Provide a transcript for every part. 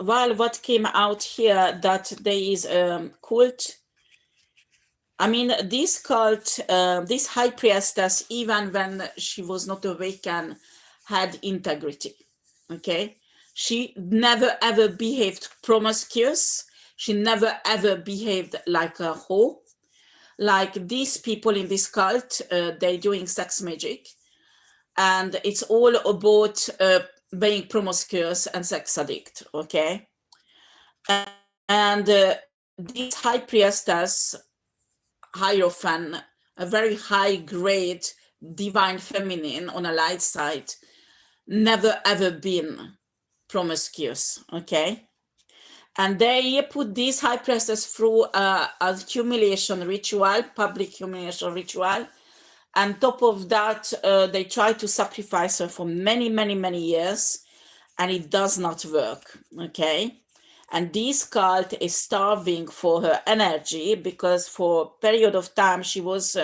well, what came out here that there is a cult. I mean, this cult, this high priestess, even when she was not awakened, had integrity. Okay, she never ever behaved promiscuous. She never ever behaved like a hoe. Like these people in this cult, they're doing sex magic, and it's all about being promiscuous and sex addict. Okay, and this high priestess, Hyrophen, a very high grade divine feminine on a light side, never ever been promiscuous. Okay, and they put this high priestess through a humiliation ritual, public humiliation ritual. And top of that, they try to sacrifice her for many, many, many years, and it does not work. Okay, and this cult is starving for her energy because for a period of time she was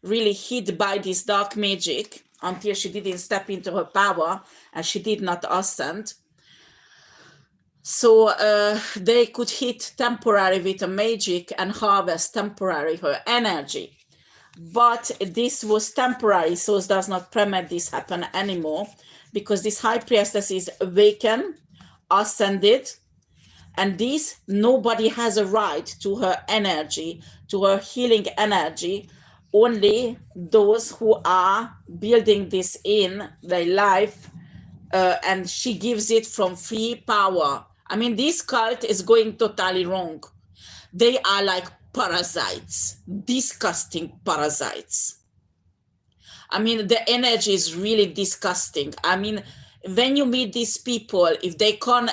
really hit by this dark magic until she didn't step into her power and she did not ascend. So they could hit temporary with the magic and harvest temporary her energy. But this was temporary, so it does not permit this happen anymore, because this high priestess is awakened, ascended, and this, nobody has a right to her energy, to her healing energy. Only those who are building this in their life, and she gives it from free power. I mean, this cult is going totally wrong. They are like parasites, disgusting parasites. I mean, the energy is really disgusting. I mean, when you meet these people, if they can't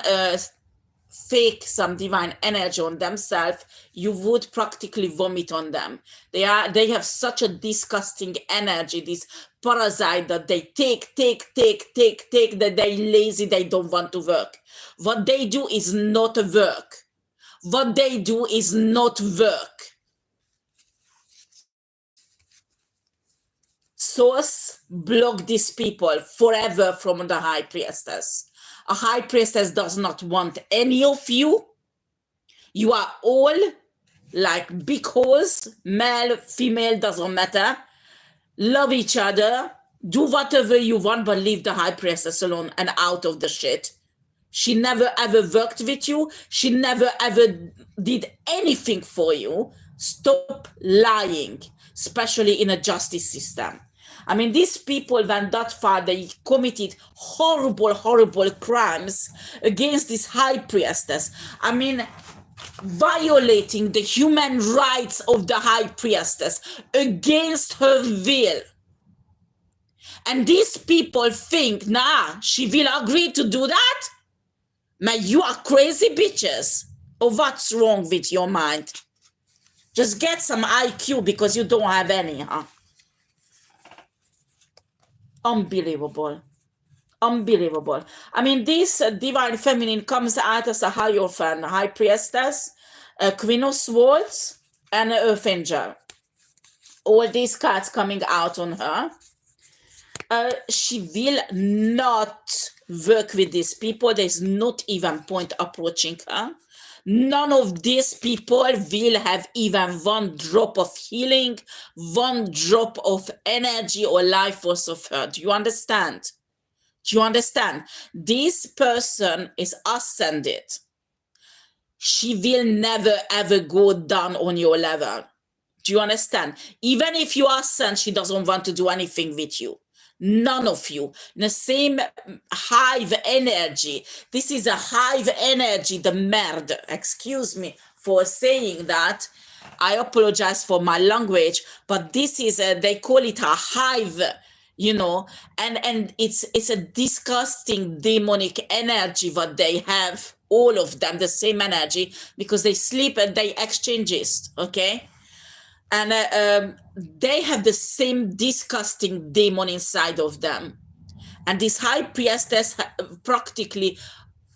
fake some divine energy on themselves, you would practically vomit on them. They have such a disgusting energy, this parasite, that they take, that they lazy, they don't want to work. What they do is not work. What they do is not work. Source, block these people forever from the high priestess. A high priestess does not want any of you. You are all like big holes, male, female, doesn't matter. Love each other, do whatever you want, but leave the high priestess alone and out of the shit. She never ever worked with you. She never ever did anything for you. Stop lying, especially in a justice system. I mean, these people went that far, they committed horrible, horrible crimes against this high priestess. I mean, violating the human rights of the high priestess against her will. And these people think, nah, she will agree to do that? Man, you are crazy bitches. Or what's wrong with your mind? Just get some IQ because you don't have any, huh? Unbelievable. Unbelievable. I mean, this divine feminine comes out as a Hyrophen, high priestess, a Queen of Swords, and an Earth Angel. All these cards coming out on her. She will not work with these people. There's not even point approaching her. None of these people will have even one drop of healing, one drop of energy or life force of her. Do you understand? Do you understand? This person is ascended. She will never ever go down on your level. Do you understand? Even if you ascend, she doesn't want to do anything with you. None of you. The same hive energy. This is a hive energy, the merde. Excuse me for saying that. I apologize for my language, but this is they call it a hive, you know, and it's a disgusting demonic energy what they have, all of them, the same energy, because they sleep and they exchange it, okay? And they have the same disgusting demon inside of them. And this high priestess, practically,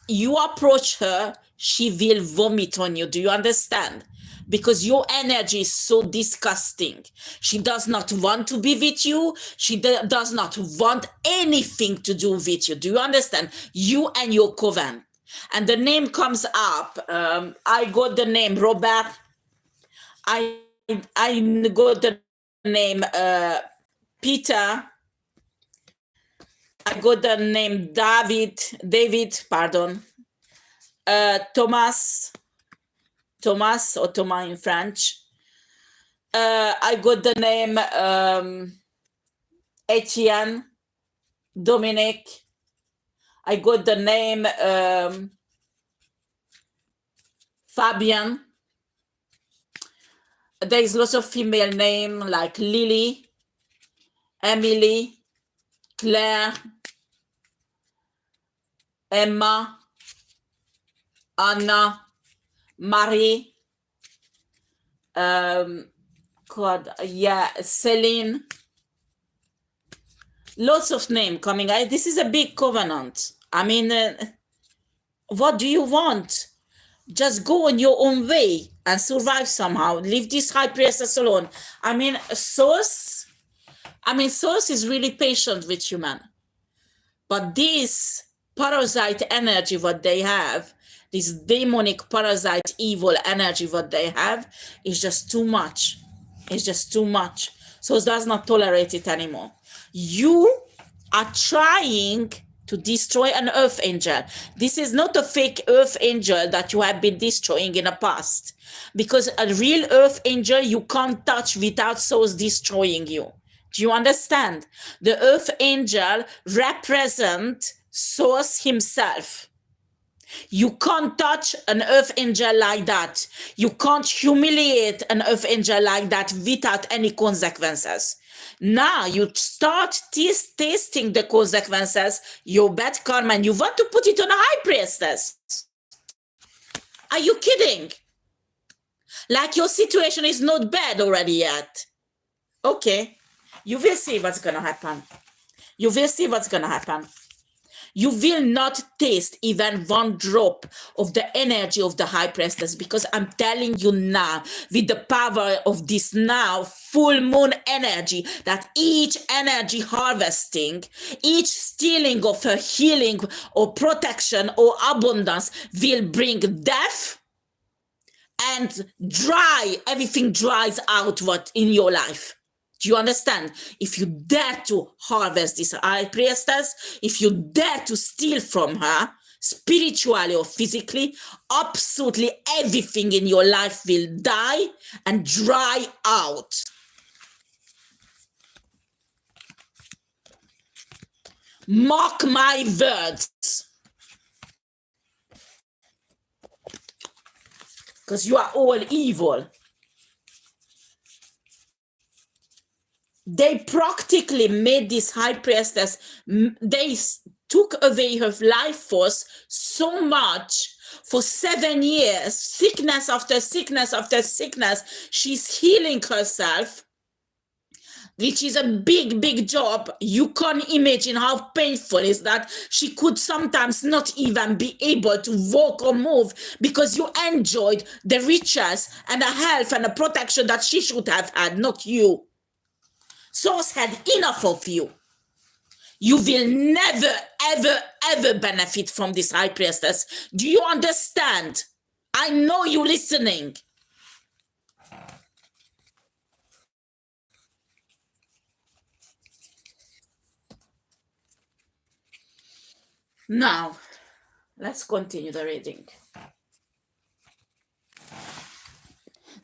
you approach her, she will vomit on you. Do you understand? Because your energy is so disgusting. She does not want to be with you. She does not want anything to do with you. Do you understand? You and your coven. And the name comes up. I got the name Robert. I got the name Peter. I got the name David, pardon. Thomas or Thomas in French. I got the name Etienne, Dominic. I got the name Fabian. There is lots of female name like Lily, Emily, Claire, Emma, Anna, Marie, Celine. Lots of names coming. This is a big covenant. I mean, what do you want? Just go on your own way and survive somehow. Leave this high priestess alone. I mean, Source is really patient with human. But this parasite energy, what they have, this demonic parasite evil energy, what they have, is just too much. It's just too much. So it does not tolerate it anymore. You are trying to destroy an earth angel. This is not a fake earth angel that you have been destroying in the past. Because a real earth angel you can't touch without souls destroying you. Do you understand? The earth angel represents Source himself. You can't touch an earth angel like that. You can't humiliate an earth angel like that without any consequences. Now you start tasting the consequences, your bad karma, and you want to put it on a high priestess. Are you kidding? Like your situation is not bad already yet. Okay, you will see what's gonna happen. You will see what's gonna happen. You will not taste even one drop of the energy of the high priestess, because I'm telling you now, with the power of this now full moon energy, that each energy harvesting, each stealing of her healing or protection or abundance will bring death and everything dries out what in your life. Do you understand? If you dare to harvest this high priestess, if you dare to steal from her, spiritually or physically, absolutely everything in your life will die and dry out. Mark my words. Because you are all evil. They practically made this high priestess, they took away her life force so much for 7 years, sickness after sickness after sickness. She's healing herself, which is a big, big job. You can't imagine how painful is that. She could sometimes not even be able to walk or move because you enjoyed the riches and the health and the protection that she should have had, not you. Source had enough of you. You will never, ever, ever benefit from this high priestess. Do you understand? I know you listening. Now, let's continue the reading.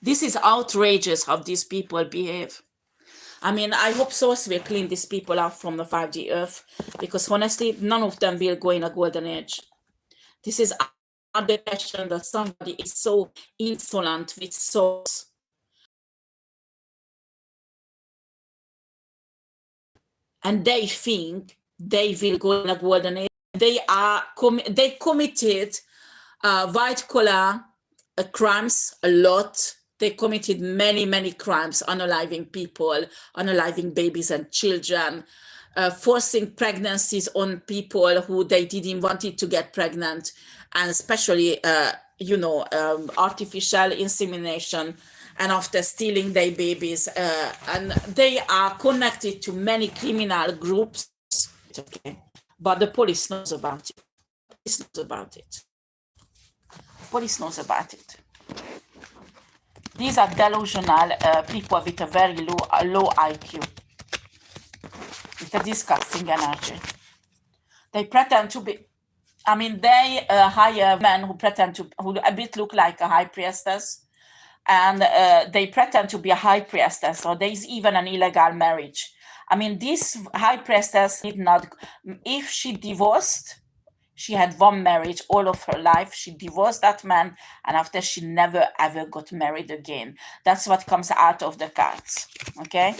This is outrageous how these people behave. I mean, I hope Source will clean these people out from the 5D earth, because honestly, none of them will go in a golden age. This is another question that somebody is so insolent with Source. And they think they will go in a golden age. They committed white collar crimes a lot. They committed many, many crimes, unaliving people, unaliving babies and children, forcing pregnancies on people who they didn't wanted to get pregnant, and especially, artificial insemination, and after stealing their babies. And they are connected to many criminal groups. Okay. But the police knows about it. Police knows about it. Police knows about it. These are delusional people with a very low IQ. It's a disgusting energy. They pretend to be, I mean, they hire men who pretend to, who a bit look like a high priestess, and they pretend to be a high priestess, or there is even an illegal marriage. I mean, this high priestess did not, if she divorced, she had one marriage all of her life. She divorced that man, and after she never ever got married again. That's what comes out of the cards, okay?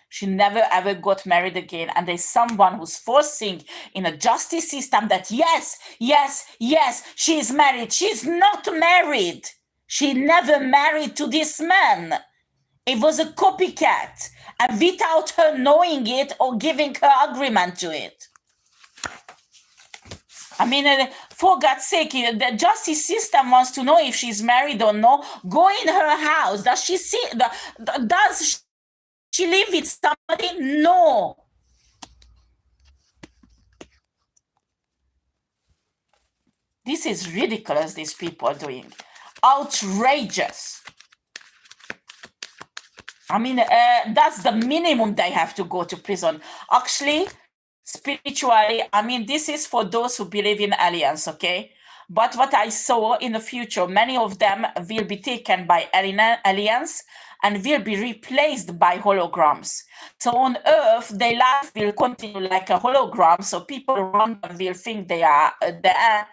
She never ever got married again. And there's someone who's forcing in a justice system that yes, yes, yes, she is married. She's not married. She never married to this man. It was a copycat, and without her knowing it or giving her agreement to it. I mean, for God's sake, the justice system wants to know if she's married or no. Go in her house. Does she see? Does she live with somebody? No. This is ridiculous, these people are doing. Outrageous. I mean, that's the minimum they have to go to prison. Actually, spiritually, I mean, this is for those who believe in aliens, okay? But what I saw in the future, many of them will be taken by aliens and will be replaced by holograms. So on Earth, their life will continue like a hologram, so people around them will think they are there,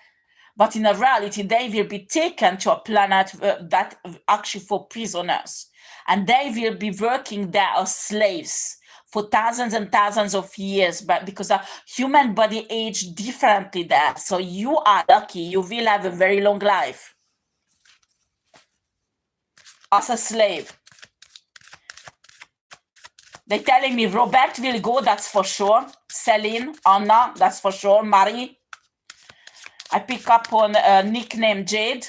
but in reality, they will be taken to a planet that actually for prisoners. And they will be working there as slaves for thousands and thousands of years, but because a human body age differently there. So you are lucky, you will have a very long life as a slave. They're telling me Robert will go, that's for sure. Celine, Anna, that's for sure. Marie. I pick up on a nickname Jade.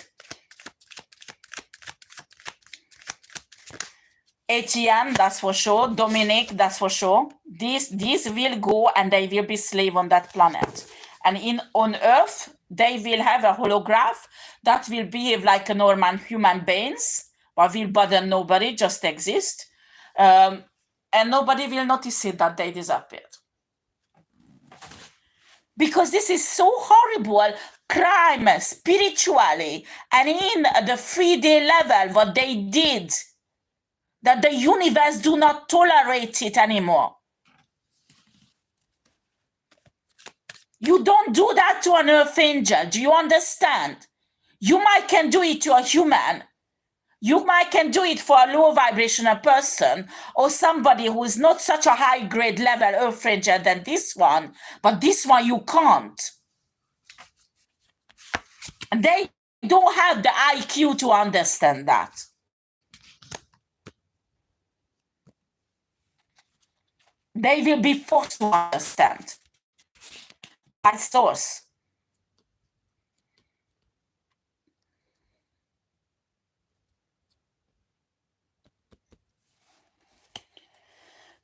Etienne, that's for sure. Dominic, that's for sure. These will go and they will be slave on that planet. And on Earth, they will have a holograph that will behave like a normal human beings, but will bother nobody, just exist. And nobody will notice it that they disappeared. Because this is so horrible crime spiritually and in the 3D level, what they did, that the universe do not tolerate it anymore. You don't do that to an earth angel. Do you understand? You might can do it to a human. You might can do it for a low vibrational person or somebody who is not such a high grade level earth angel than this one, but this one you can't. And they don't have the IQ to understand that. They will be forced to understand. By source.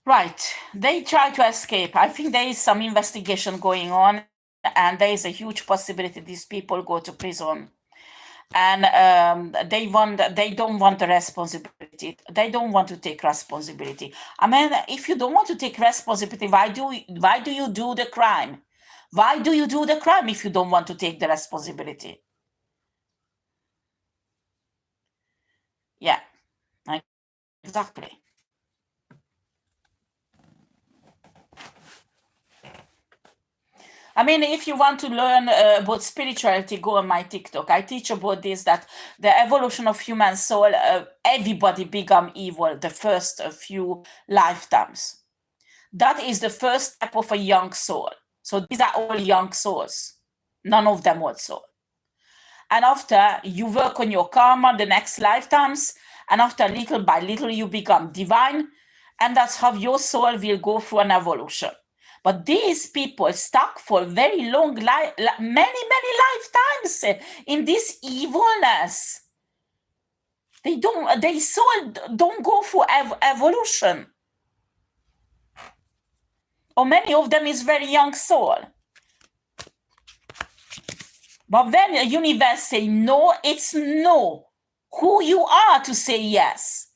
Right. They try to escape. I think there is some investigation going on, and there is a huge possibility these people go to prison. And they don't want the responsibility. They don't want to take responsibility. I mean, if you don't want to take responsibility, why do you do the crime? Why do you do the crime if you don't want to take the responsibility? Yeah, exactly. I mean, if you want to learn about spirituality, go on my TikTok. I teach about this, that the evolution of human soul, everybody become evil the first few lifetimes. That is the first step of a young soul. So these are all young souls. None of them old soul. And after you work on your karma, the next lifetimes, and after little by little you become divine, and that's how your soul will go through an evolution. But these people stuck for very long, many lifetimes in this evilness. Their soul don't go for evolution. Or many of them is very young soul. But when the universe say no, it's no. Who you are to say yes?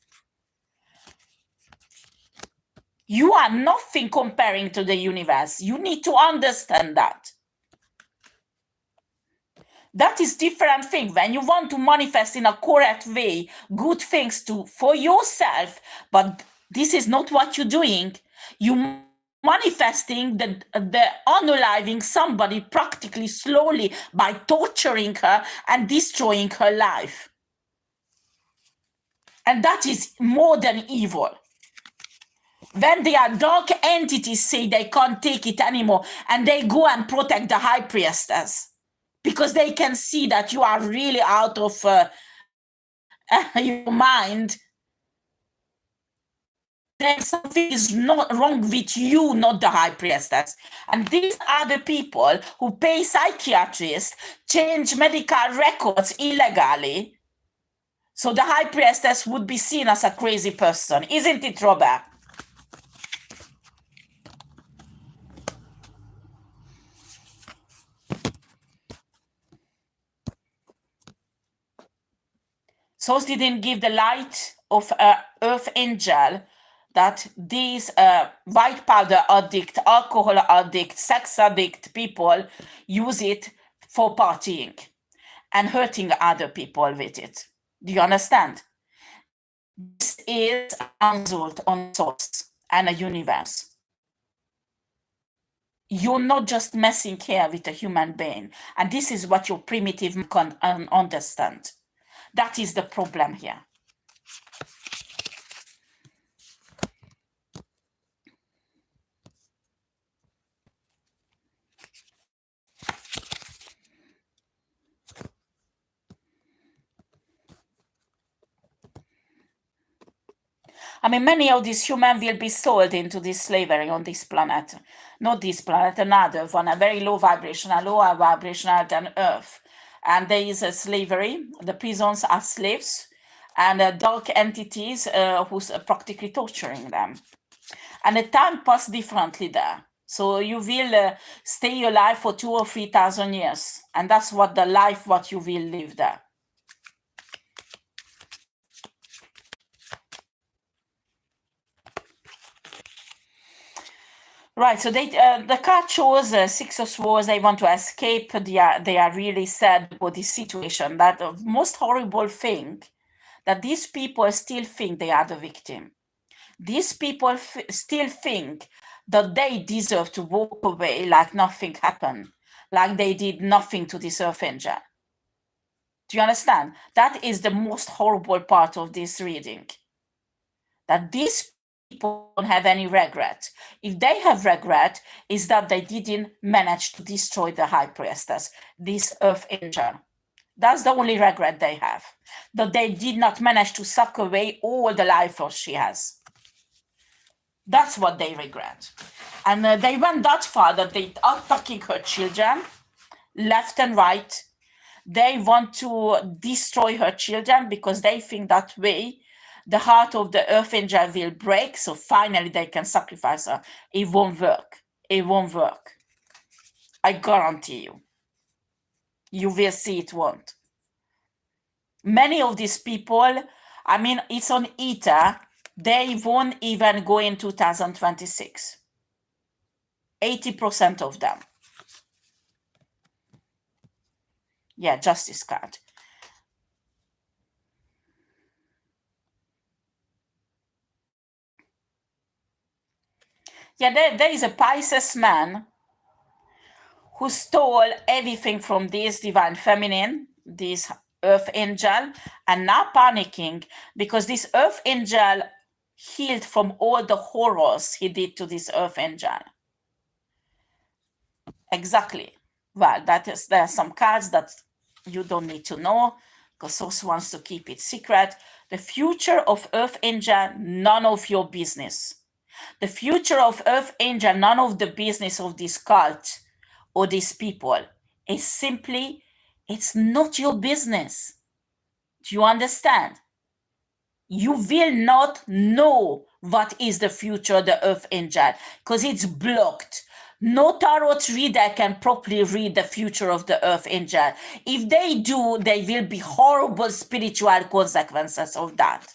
You are nothing comparing to the universe. You need to understand that. That is different thing. When you want to manifest in a correct way, good things for yourself, but this is not what you're doing. You manifesting the unaliving somebody practically slowly by torturing her and destroying her life. And that is more than evil. When they are dark entities say they can't take it anymore and they go and protect the high priestess because they can see that you are really out of your mind, then something is not wrong with you, not the high priestess. And these are the people who pay psychiatrists, change medical records illegally. So the high priestess would be seen as a crazy person. Isn't it, Robert? So didn't give the light of earth angel that these white powder addict, alcohol addict, sex addict people use it for partying and hurting other people with it. Do you understand? This is a result on source and a universe. You're not just messing here with a human being. And this is what your primitive can understand. That is the problem here. I mean, many of these humans will be sold into this slavery on this planet. Not this planet, another one, a very low vibrational, lower vibrational than Earth. And there is a slavery. The prisons are slaves and dark entities who's practically torturing them. And the time passed differently there. So you will stay alive for 2,000 or 3,000 years. And that's what the life, what you will live there. Right, so the card shows Six of Swords. They want to escape. They are really sad about this situation. That the most horrible thing, that these people still think they are the victim. These people still think that they deserve to walk away like nothing happened, like they did nothing to this earth angel. Do you understand? That is the most horrible part of this reading. That these people don't have any regret. If they have regret, is that they didn't manage to destroy the high priestess, this earth angel. That's the only regret they have, that they did not manage to suck away all the life force she has. That's what they regret. And they went that far that they are attacking her children left and right. They want to destroy her children because they think that way the heart of the earth angel will break, so finally they can sacrifice her. It won't work. It won't work. I guarantee you. You will see it won't. Many of these people, I mean, it's on ether, they won't even go in 2026. 80% of them. Yeah, justice card. Yeah, there is a Pisces man who stole everything from this divine feminine, this earth angel, and now panicking because this earth angel healed from all the horrors he did to this earth angel. Exactly. Well, there are some cards that you don't need to know because Source wants to keep it secret. The future of earth angel, none of your business. The future of earth angel, none of the business of this cult or these people. It's simply, it's not your business. Do you understand? You will not know what is the future of the earth angel because it's blocked. No tarot reader can properly read the future of the Earth Angel. If they do, there will be horrible spiritual consequences of that.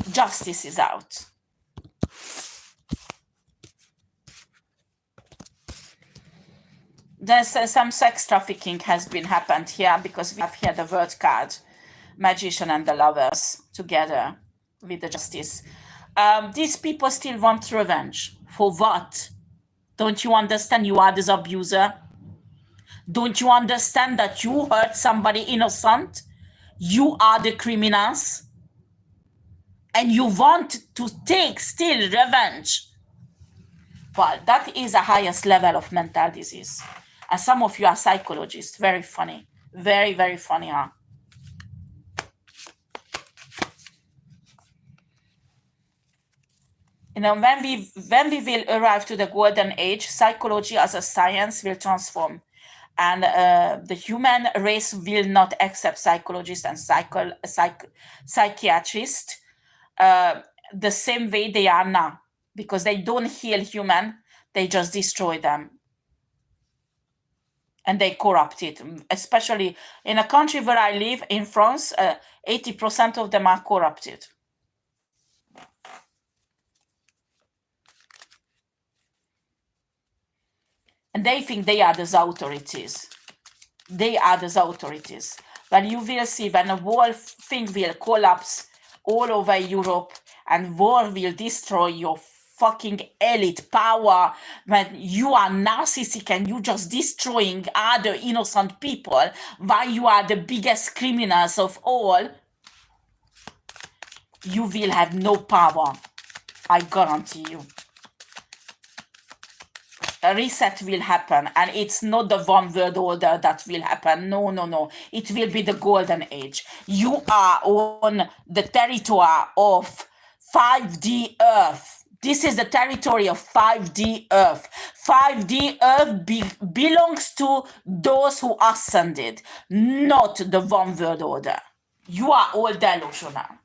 Justice is out. There's some sex trafficking has been happened here because we have here the word card, magician and the lovers together with the justice. These people still want revenge. For what? Don't you understand you are this abuser? Don't you understand that you hurt somebody innocent? You are the criminals. And you want to take still revenge. Well, that is the highest level of mental disease. And some of you are psychologists. Very funny. Very, very funny, huh? You know, when we will arrive to the golden age, psychology as a science will transform. And the human race will not accept psychologists and psychiatrists the same way they are now. Because they don't heal human, they just destroy them. And they corrupt it. Especially in a country where I live, in France, 80% of them are corrupted. And they think they are the authorities. They are the authorities. But you will see when a whole thing will collapse all over Europe and war will destroy your fucking elite power, when you are narcissistic and you just destroying other innocent people while you are the biggest criminals of all, you will have no power. I guarantee you. A reset will happen, and it's not the one world order that will happen. No, no, no. It will be the golden age. You are on the territory of 5D Earth. This is the territory of 5D Earth. 5D Earth belongs to those who ascended, not the one world order. You are all delusional.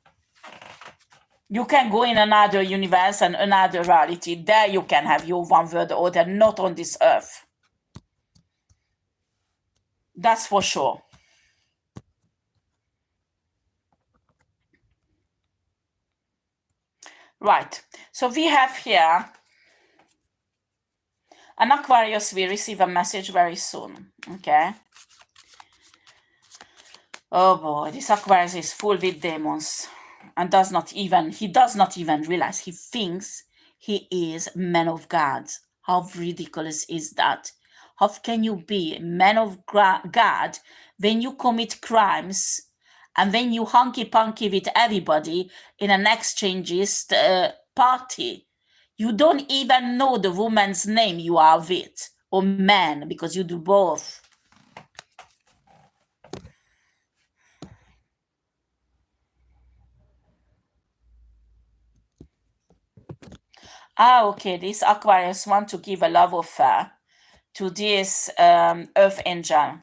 You can go in another universe and another reality. There you can have your one world order, not on this earth. That's for sure. Right. So we have here an Aquarius will receive a message very soon. Okay. Oh boy, this Aquarius is full with demons. And he does not even realize. He thinks he is man of God. How ridiculous is that? How can you be man of God when you commit crimes and when you hunky-punky with everybody in an exchangist party? You don't even know the woman's name you are with, or man, because you do both. Okay, this Aquarius want to give a love affair to this Earth Angel.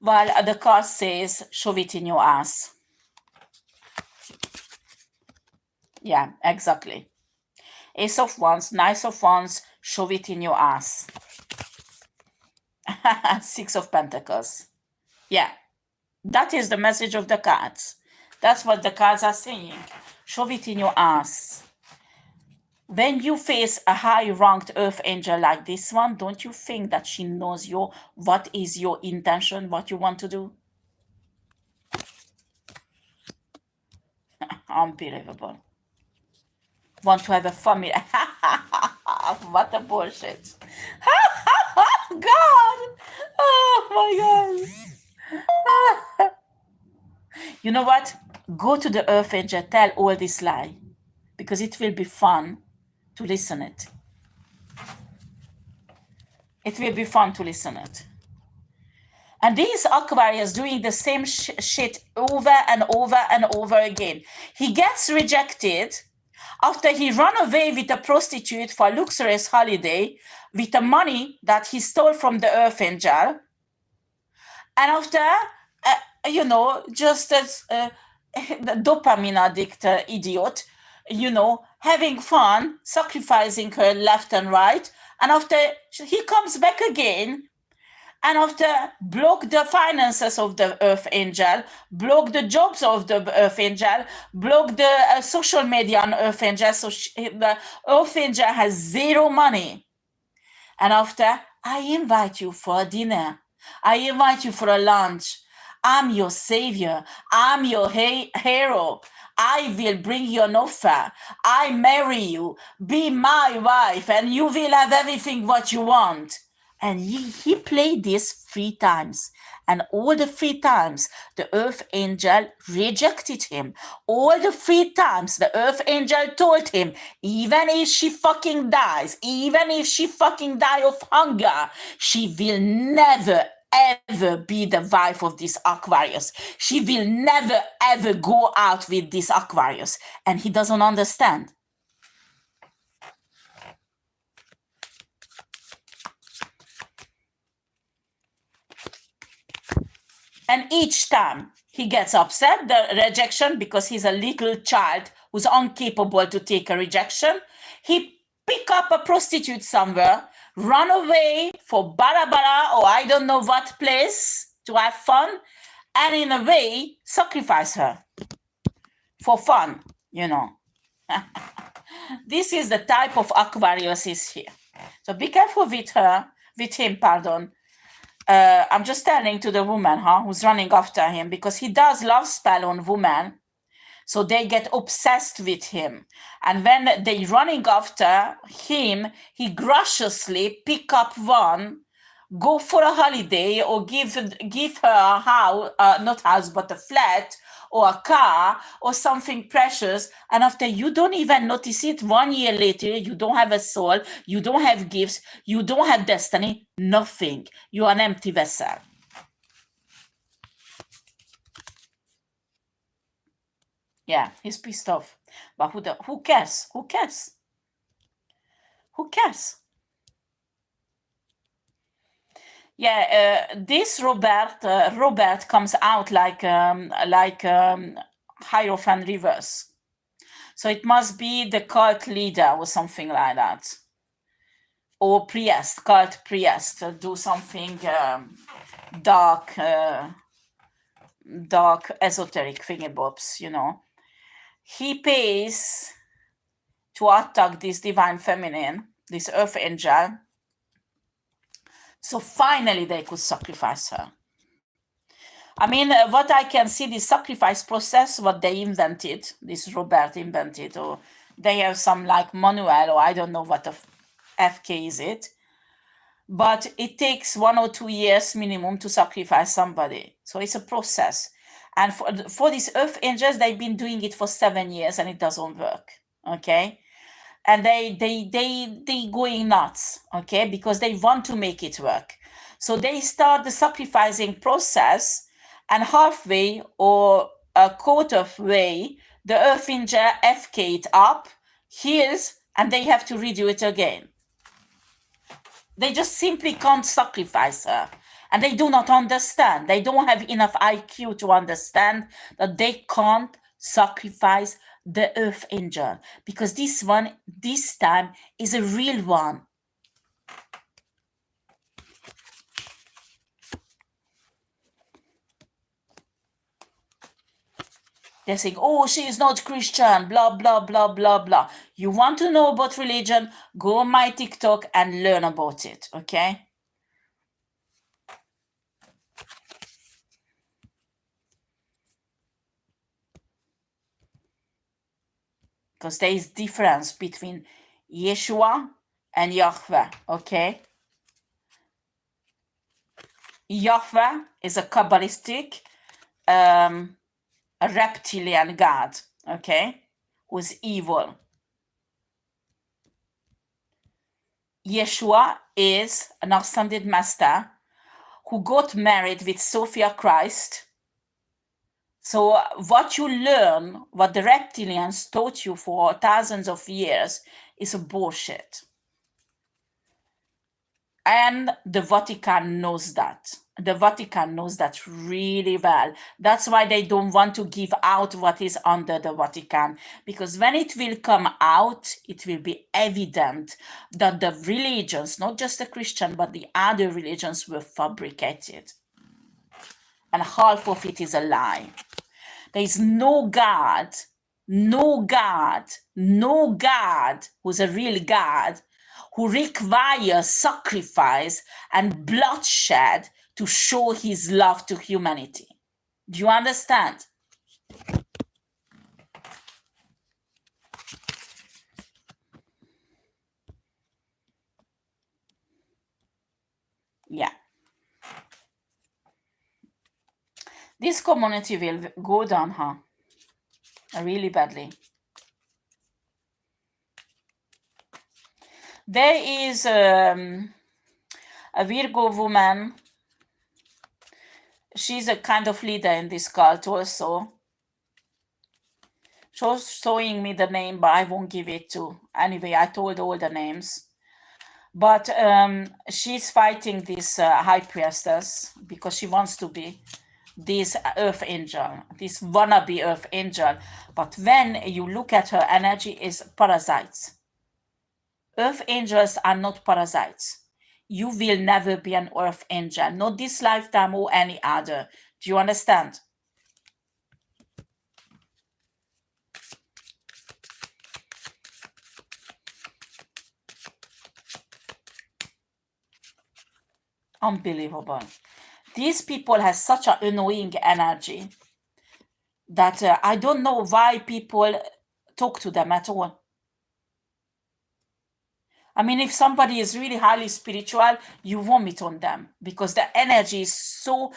Well, the card says, shove it in your ass. Yeah, exactly. Ace of Wands, Knight of Wands, shove it in your ass. 6 of Pentacles. Yeah, that is the message of the cards. That's what the cards are saying. Shove it in your ass. When you face a high-ranked Earth Angel like this one, don't you think that she knows what is your intention, what you want to do? Unbelievable. Want to have a family. What a bullshit. God. Oh my God. You know what? Go to the Earth Angel, tell all this lie. Because it will be fun to listen it. It will be fun to listen it. And these Aquarius doing the same shit over and over and over again. He gets rejected after he ran away with a prostitute for a luxurious holiday with the money that he stole from the Earth Angel. And after, just as the dopamine addict idiot, having fun, sacrificing her left and right, and after he comes back again, and after block the finances of the Earth Angel, block the jobs of the Earth Angel, block the social media on Earth Angel, so the Earth Angel has zero money. And after, I invite you for a dinner. I invite you for a lunch. I'm your savior. I'm your hero. I will bring you an offer. I marry you. Be my wife, and you will have everything what you want. And he played this 3 times. And all the 3 times, the earth angel rejected him. All the 3 times, the earth angel told him, even if she fucking dies, even if she fucking die of hunger, she will never ever be the wife of this Aquarius. She will never ever go out with this Aquarius. And he doesn't understand. And each time he gets upset, the rejection, because he's a little child who's incapable to take a rejection, he pick up a prostitute somewhere, run away for Bara Bara or I don't know what place to have fun, and in a way sacrifice her for fun, This is the type of Aquarius is here. So be careful with him, pardon. I'm just telling to the woman, who's running after him, because he does love spell on women. So they get obsessed with him. And when they're running after him, he graciously pick up one, go for a holiday, or give her a house, not house, but a flat, or a car, or something precious. And after you don't even notice it, 1 year later, you don't have a soul, you don't have gifts, you don't have destiny, nothing. You're an empty vessel. Yeah, he's pissed off. But who cares? Who cares? Who cares? Yeah, this Robert comes out like Hierophant reverse. So it must be the cult leader or something like that. Or priest, cult priest, do something dark esoteric thingamabobs, He pays to attack this divine feminine, this earth angel. So finally they could sacrifice her. I mean, what I can see, the sacrifice process, what they invented, this Robert invented, or they have some like manual, or I don't know what the FK is it. But it takes 1 or 2 years minimum to sacrifice somebody. So it's a process. And for these earth angels, they've been doing it for 7 years and it doesn't work. Okay. And they going nuts, okay, because they want to make it work. So they start the sacrificing process, and halfway or a quarter of way, the earth angel FK it up, heals, and they have to redo it again. They just simply can't sacrifice her. And they do not understand. They don't have enough IQ to understand that they can't sacrifice the earth angel, because this one, this time, is a real one. They're saying, oh, she is not Christian, blah, blah, blah, blah, blah. You want to know about religion? Go on my TikTok and learn about it, okay? Because there is difference between Yeshua and Yahweh, okay? Yahweh is a Kabbalistic, a reptilian god, okay? Who's evil. Yeshua is an ascended master who got married with Sophia Christ. So what you learn, what the reptilians taught you for thousands of years, is a bullshit. And the Vatican knows that. The Vatican knows that really well. That's why they don't want to give out what is under the Vatican, because when it will come out, it will be evident that the religions, not just the Christian, but the other religions were fabricated. And half of it is a lie. There is no God, no God, no God who's a real God who requires sacrifice and bloodshed to show his love to humanity. Do you understand? Yeah. This community will go down, huh? Really badly. There is a Virgo woman. She's a kind of leader in this cult also. She's showing me the name, but I won't give it to. Anyway, I told all the names. But she's fighting this high priestess because she wants to be this earth angel, this wannabe earth angel. But when you look at her energy, is parasites. Earth angels are not parasites. You will never be an earth angel, not this lifetime or any other. Do you understand? Unbelievable. These people have such an annoying energy that I don't know why people talk to them at all. I mean, if somebody is really highly spiritual, you vomit on them because the energy is so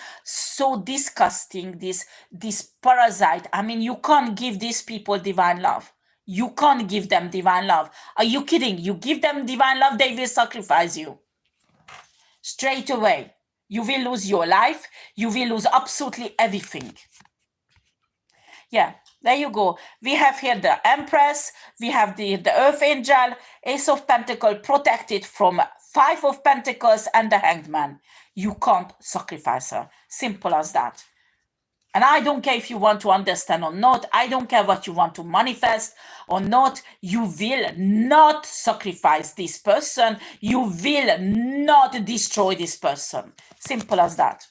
disgusting, this parasite. I mean, you can't give these people divine love. You can't give them divine love. Are you kidding? You give them divine love, they will sacrifice you. Straight away. You will lose your life. You will lose absolutely everything. Yeah, there you go. We have here the Empress, we have the Earth Angel, Ace of Pentacles protected from Five of Pentacles and the Hanged Man. You can't sacrifice her. Simple as that. And I don't care if you want to understand or not. I don't care what you want to manifest or not. You will not sacrifice this person. You will not destroy this person. Simple as that.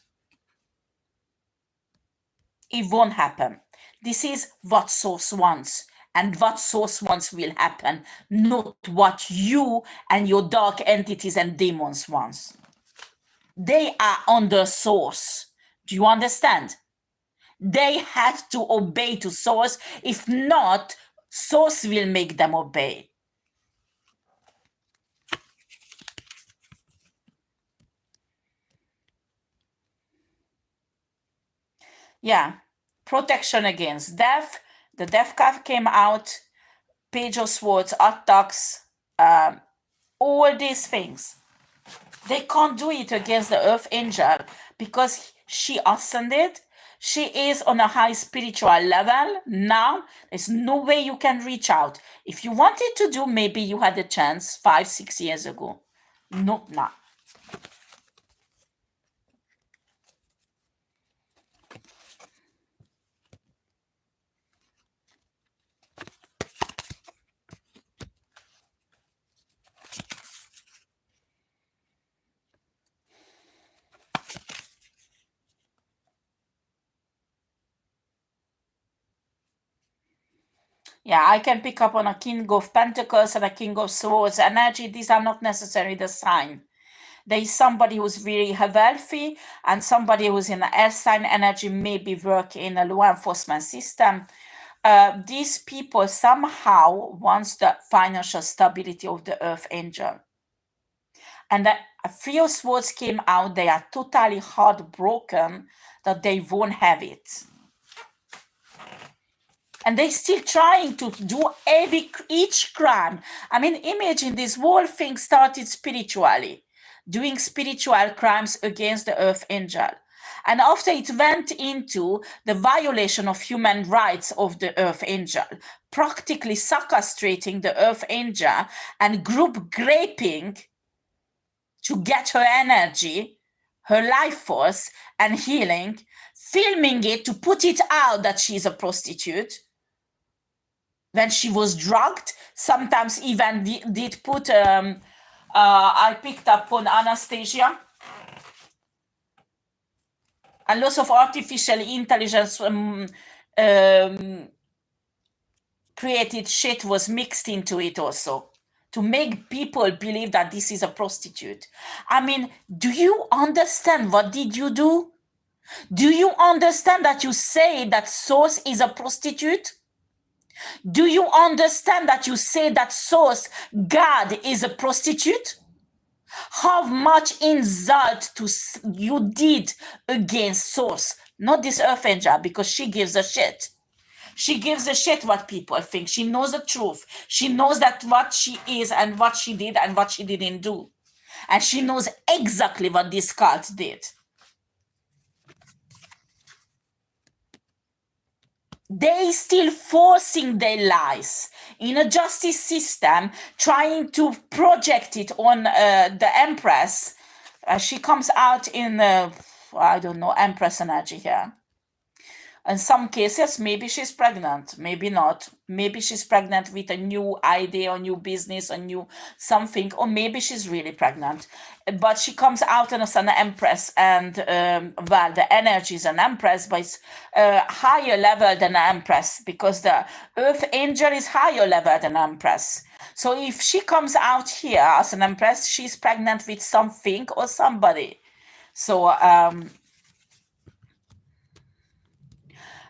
It won't happen. This is what Source wants. And what Source wants will happen, not what you and your dark entities and demons want. They are under Source. Do you understand? They have to obey to Source. If not, Source will make them obey. Yeah. Protection against death. The death card came out. Page of Swords, attacks, all these things. They can't do it against the Earth Angel because she ascended. She is on a high spiritual level now. There's no way you can reach out. If you wanted to do, maybe you had a chance 5-6 years ago. Not now. Yeah, I can pick up on a King of Pentacles and a King of Swords energy. These are not necessarily the sign. There is somebody who's very wealthy and somebody who's in the air sign energy, maybe work in a law enforcement system. These people somehow want the financial stability of the Earth Angel. And the Three of Swords came out. They are totally heartbroken that they won't have it. And they're still trying to do each crime. I mean, imagine this whole thing started spiritually, doing spiritual crimes against the Earth Angel. And after it went into the violation of human rights of the Earth Angel, practically sequestrating the Earth Angel and group raping to get her energy, her life force and healing, filming it to put it out that she's a prostitute when she was drugged. Sometimes even did put, I picked up on Anastasia. And lots of artificial intelligence created shit was mixed into it also to make people believe that this is a prostitute. I mean, do you understand what did you do? Do you understand that you say that Source is a prostitute? Do you understand that you say that Source, God, is a prostitute? How much insult you did against Source? Not this Earth Angel, because she gives a shit. She gives a shit what people think. She knows the truth. She knows that what she is and what she did and what she didn't do. And she knows exactly what this cult did. They still forcing their lies in a justice system, trying to project it on the Empress. She comes out in, I don't know, Empress energy here. In some cases, maybe she's pregnant, maybe not. Maybe she's pregnant with a new idea, a new business, a new something, or maybe she's really pregnant. But she comes out as an empress, and well, the energy is an empress, but it's higher level than an empress because the earth angel is higher level than an empress. So if she comes out here as an empress, she's pregnant with something or somebody. So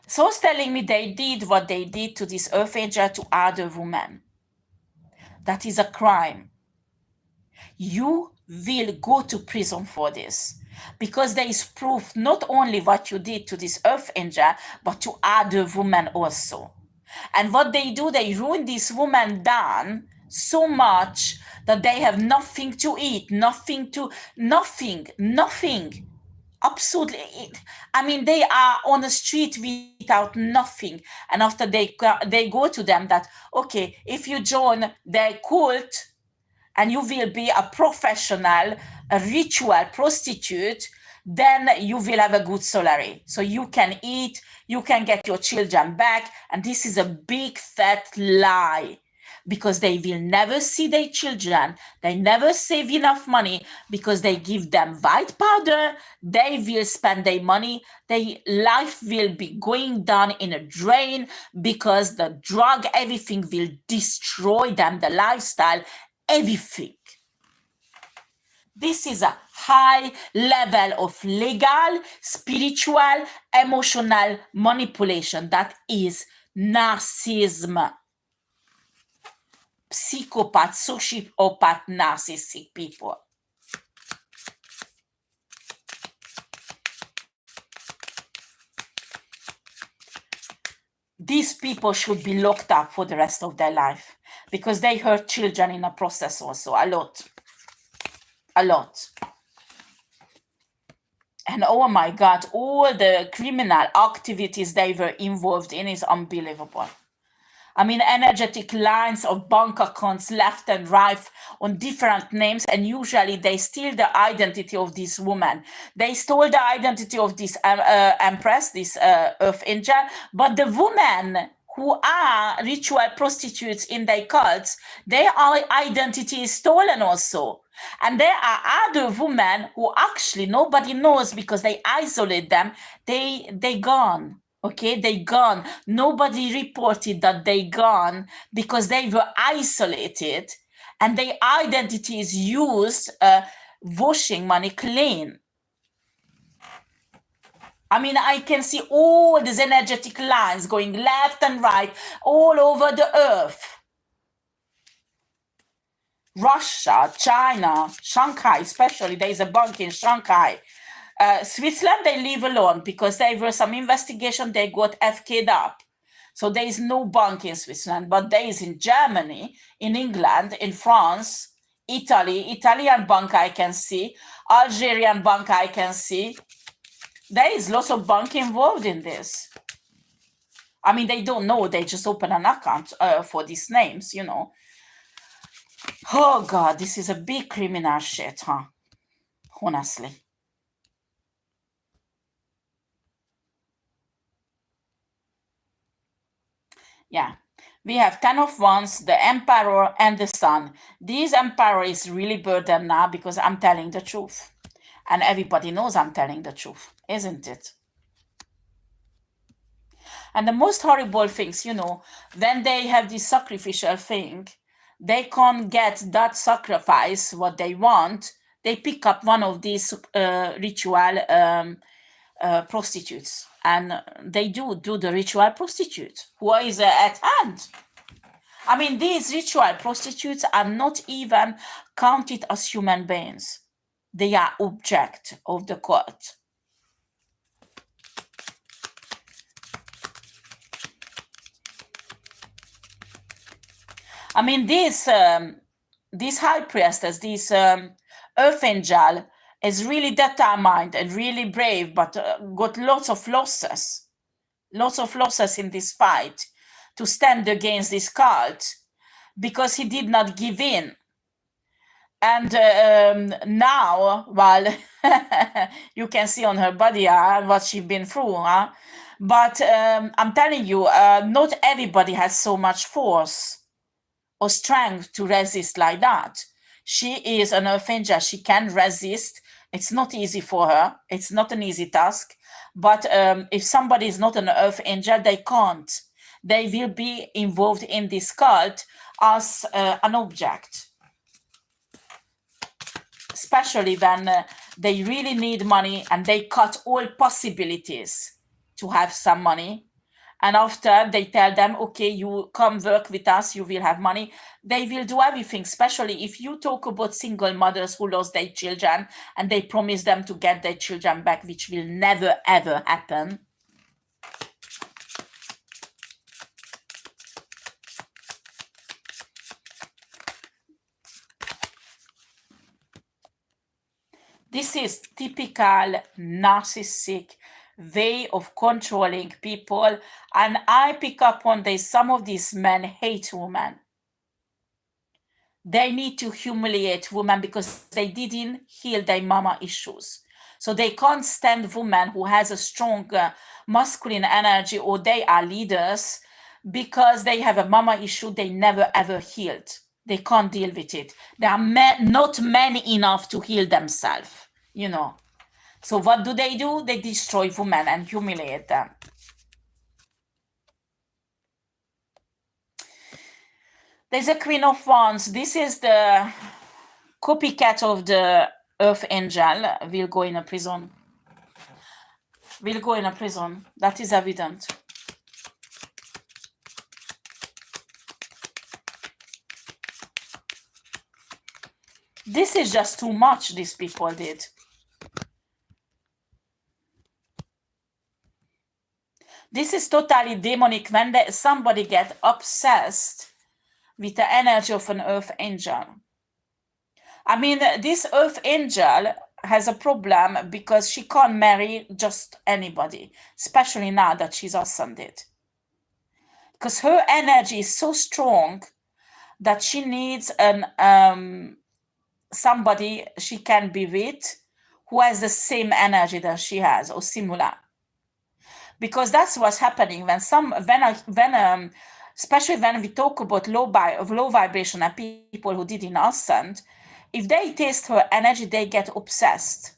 Source telling me they did what they did to this Earth Angel to other women. That is a crime. You will go to prison for this. Because there is proof not only what you did to this Earth Angel, but to other women also. And what they do, they ruin this woman down so much that they have nothing to eat, nothing. Absolutely. I mean, they are on the street without nothing. And after they go to them that, okay, if you join their cult and you will be a professional, a ritual prostitute, then you will have a good salary. So you can eat, you can get your children back. And this is a big fat lie. Because they will never see their children. They never save enough money because they give them white powder. They will spend their money. Their life will be going down in a drain because the drug, everything will destroy them, the lifestyle, everything. This is a high level of legal, spiritual, emotional manipulation. That is narcissism. Psychopath, sociopath, narcissistic people. These people should be locked up for the rest of their life because they hurt children in a process also, a lot. A lot. And oh my God, all the criminal activities they were involved in is unbelievable. I mean, energetic lines of bank accounts left and right on different names, and usually they steal the identity of this woman. They stole the identity of this empress, this Earth Angel, but the women who are ritual prostitutes in their cults, their identity is stolen also. And there are other women who actually nobody knows because they isolate them. They gone. Okay, they gone. Nobody reported that they gone because they were isolated and their identity is used washing money clean. I mean, I can see all these energetic lines going left and right all over the earth. Russia, China, Shanghai, especially, there is a bank in Shanghai. Switzerland, they leave alone because there were some investigation, they got FK'd up. So there is no bank in Switzerland, but there is in Germany, in England, in France, Italy, Italian bank I can see, Algerian bank I can see. There is lots of bank involved in this. I mean, they don't know, they just open an account for these names, you know. Oh God, this is a big criminal shit, huh? Honestly. Yeah. We have 10 of Wands, the Emperor, and the Sun. This Emperor is really burdened now because I'm telling the truth. And everybody knows I'm telling the truth, isn't it? And the most horrible things, when they have this sacrificial thing, they can't get that sacrifice, what they want. They pick up one of these ritual prostitutes, and they do the ritual prostitute who is at hand. I mean, these ritual prostitutes are not even counted as human beings. They are object of the cult. I mean, this high priestess, this earth angel, is really determined and really brave, but got lots of losses in this fight to stand against this cult because he did not give in. And now, well, you can see on her body what she's been through, huh? But I'm telling you, not everybody has so much force or strength to resist like that. She is an earth angel. She can resist. It's not easy for her. It's not an easy task. But if somebody is not an earth angel, they can't. They will be involved in this cult as an object. Especially when they really need money and they cut all possibilities to have some money. And after they tell them, okay, you come work with us, you will have money. They will do everything, especially if you talk about single mothers who lost their children and they promise them to get their children back, which will never, ever happen. This is typical narcissistic way of controlling people, and I pick up on this. Some of these men hate women. They need to humiliate women because they didn't heal their mama issues. So they can't stand women who has a strong masculine energy, or they are leaders because they have a mama issue they never ever healed. They can't deal with it. They are not men enough to heal themselves, So what do? They destroy women and humiliate them. There's a Queen of Wands. This is the copycat of the Earth Angel. Will go in a prison. That is evident. This is just too much, these people did. This is totally demonic when somebody get obsessed with the energy of an Earth Angel. I mean, this Earth Angel has a problem because she can't marry just anybody, especially now that she's ascended. Because her energy is so strong that she needs somebody she can be with who has the same energy that she has, or similar. Because that's what's happening when especially when we talk about low vibrational people who didn't ascend, if they taste her energy, they get obsessed.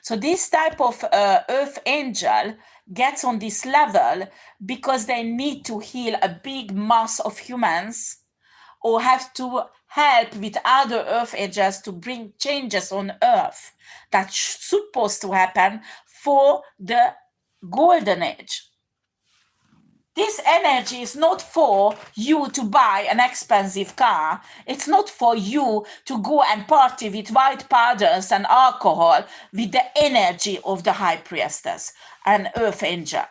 So this type of Earth Angel gets on this level because they need to heal a big mass of humans, or have to help with other Earth Angels to bring changes on Earth that's supposed to happen for the Golden Age. This energy is not for you to buy an expensive car. It's not for you to go and party with white powders and alcohol with the energy of the High Priestess and Earth Angel.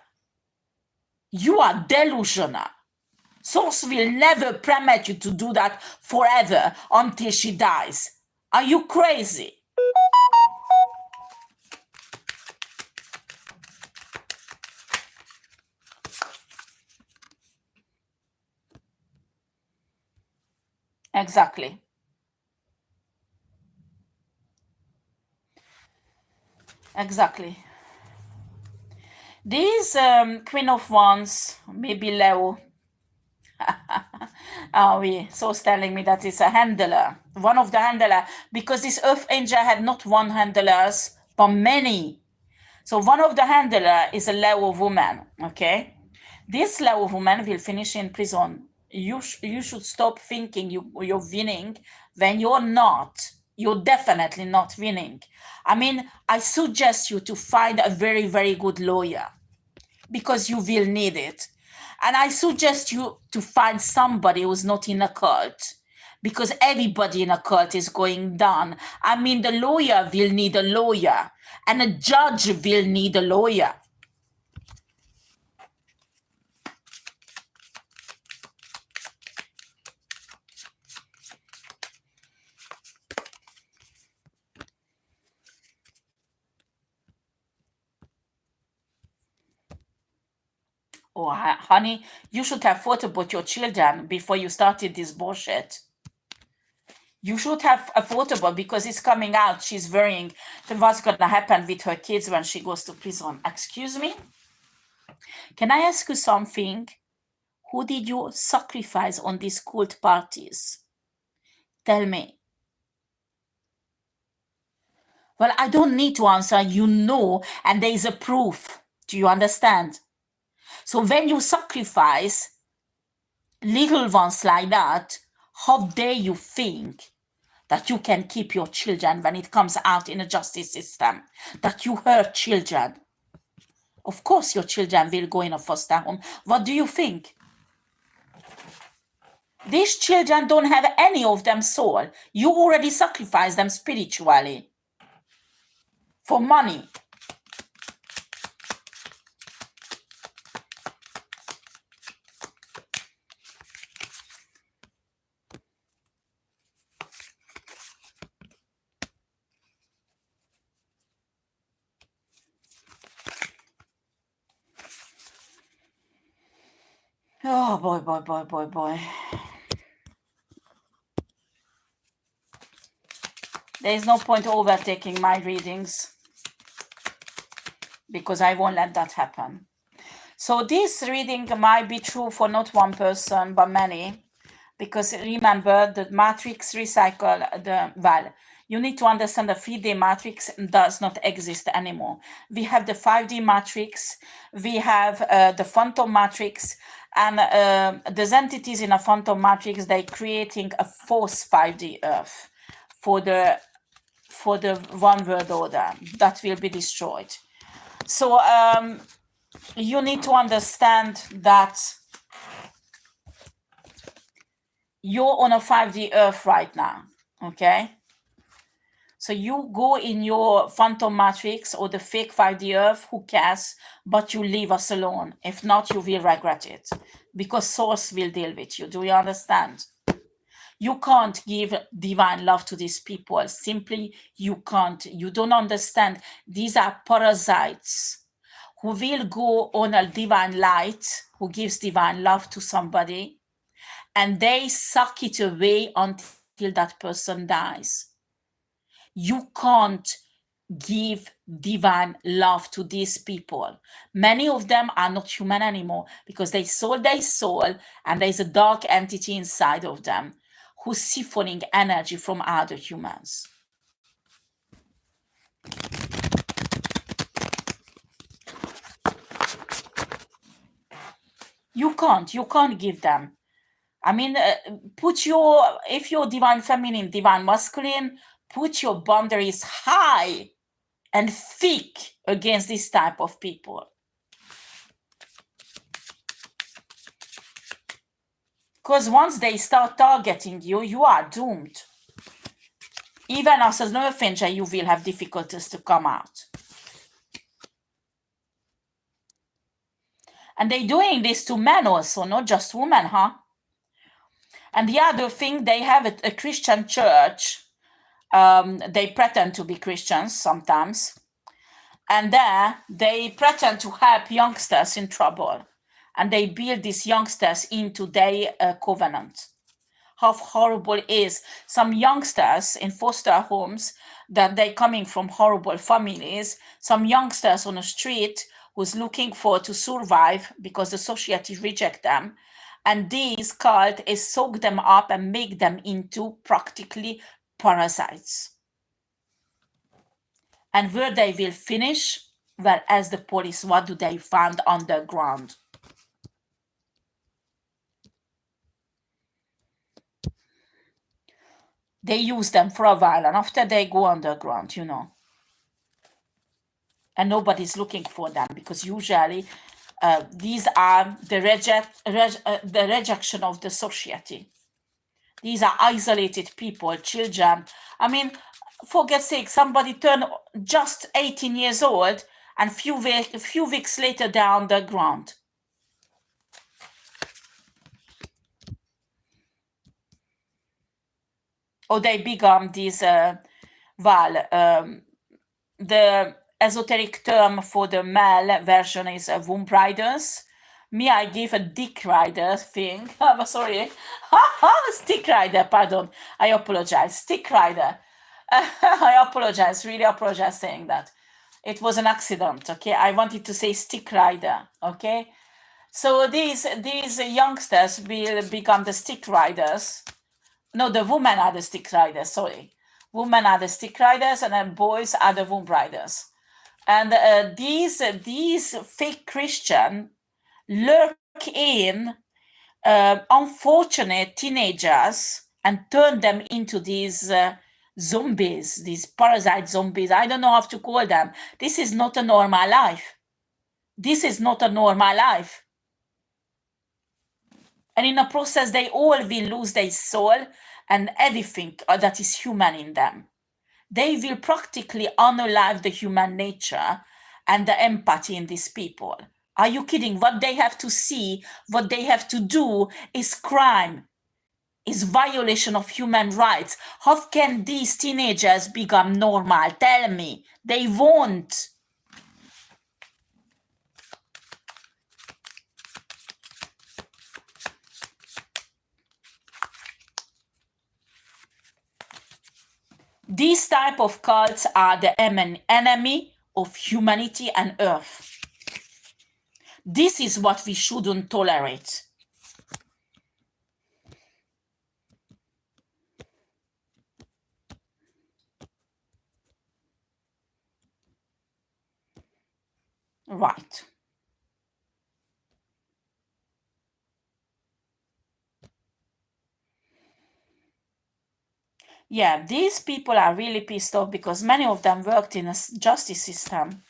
You are delusional. Source will never permit you to do that forever until she dies. Are you crazy? Exactly. This Queen of Wands, maybe Leo, Oh, So's telling me that it's a handler, one of the handler, because this earth angel had not one handlers, but many. So one of the handler is a Lao woman, okay? This Lao woman will finish in prison. You should stop thinking you're winning when you're not. You're definitely not winning. I mean, I suggest you to find a very, very good lawyer because you will need it. And I suggest you to find somebody who's not in a cult because everybody in a cult is going down. I mean, the lawyer will need a lawyer and a judge will need a lawyer. Oh, honey, you should have thought about your children before you started this bullshit. You should have a thought about because it's coming out. She's worrying what's going to happen with her kids when she goes to prison. Excuse me? Can I ask you something? Who did you sacrifice on these cult parties? Tell me. Well, I don't need to answer. You know, and there is a proof. Do you understand? So when you sacrifice little ones like that, how dare you think that you can keep your children when it comes out in a justice system, that you hurt children? Of course your children will go in a foster home. What do you think? These children don't have any of them soul. You already sacrificed them spiritually for money. Oh boy. There is no point overtaking my readings because I won't let that happen. So this reading might be true for not one person, but many. Because remember, the matrix recycle, you need to understand the 3D matrix does not exist anymore. We have the 5D matrix, we have the phantom matrix, and these entities in a phantom matrix, they're creating a false 5D earth for the one world order that will be destroyed. So you need to understand that you're on a 5D earth right now, okay? So you go in your phantom matrix or the fake 5D earth, who cares? But you leave us alone. If not, you will regret it because source will deal with you. Do you understand? You can't give divine love to these people. Simply, you can't. You don't understand. These are parasites who will go on a divine light, who gives divine love to somebody, and they suck it away until that person dies. You can't give divine love to these people. Many of them are not human anymore because they sold their soul and there's a dark entity inside of them who's siphoning energy from other humans. You can't give them. I mean, if you're divine feminine, divine masculine, put your boundaries high and thick against this type of people. Because once they start targeting you, you are doomed. Even as an earth angel, you will have difficulties to come out. And they're doing this to men also, not just women, huh? And the other thing, they have a Christian church. They pretend to be Christians sometimes. And there, they pretend to help youngsters in trouble. And they build these youngsters into their covenant. How horrible it is. Some youngsters in foster homes, that they're coming from horrible families. Some youngsters on the street who's looking for to survive because the society reject them. And this cult is soak them up and make them into practically parasites. And where they will finish? Well, as the police, what do they find underground? They use them for a while, and after they go underground, you know. And nobody's looking for them, because usually these are the rejection of the society. These are isolated people, children. I mean, for God's sake, somebody turned just 18 years old, and few weeks later they're underground. Or they become these, the esoteric term for the male version is womb riders. Me, I give a dick rider thing. I'm sorry. Stick rider, pardon. I apologize. Stick rider. I apologize. Really apologize saying that. It was an accident, okay? I wanted to say stick rider, okay? So these youngsters will become the stick riders. No, the women are the stick riders, sorry. Women are the stick riders, and then boys are the womb riders. And these fake Christian lurk in unfortunate teenagers and turn them into these zombies, these parasite zombies. I don't know how to call them. This is not a normal life. This is not a normal life. And in the process, they all will lose their soul and everything that is human in them. They will practically unalive the human nature and the empathy in these people. Are you kidding? What they have to see, what they have to do is crime, is violation of human rights. How can these teenagers become normal? Tell me. They won't. These type of cults are the enemy of humanity and earth. This is what we shouldn't tolerate. Right. Yeah, these people are really pissed off because many of them worked in a justice system.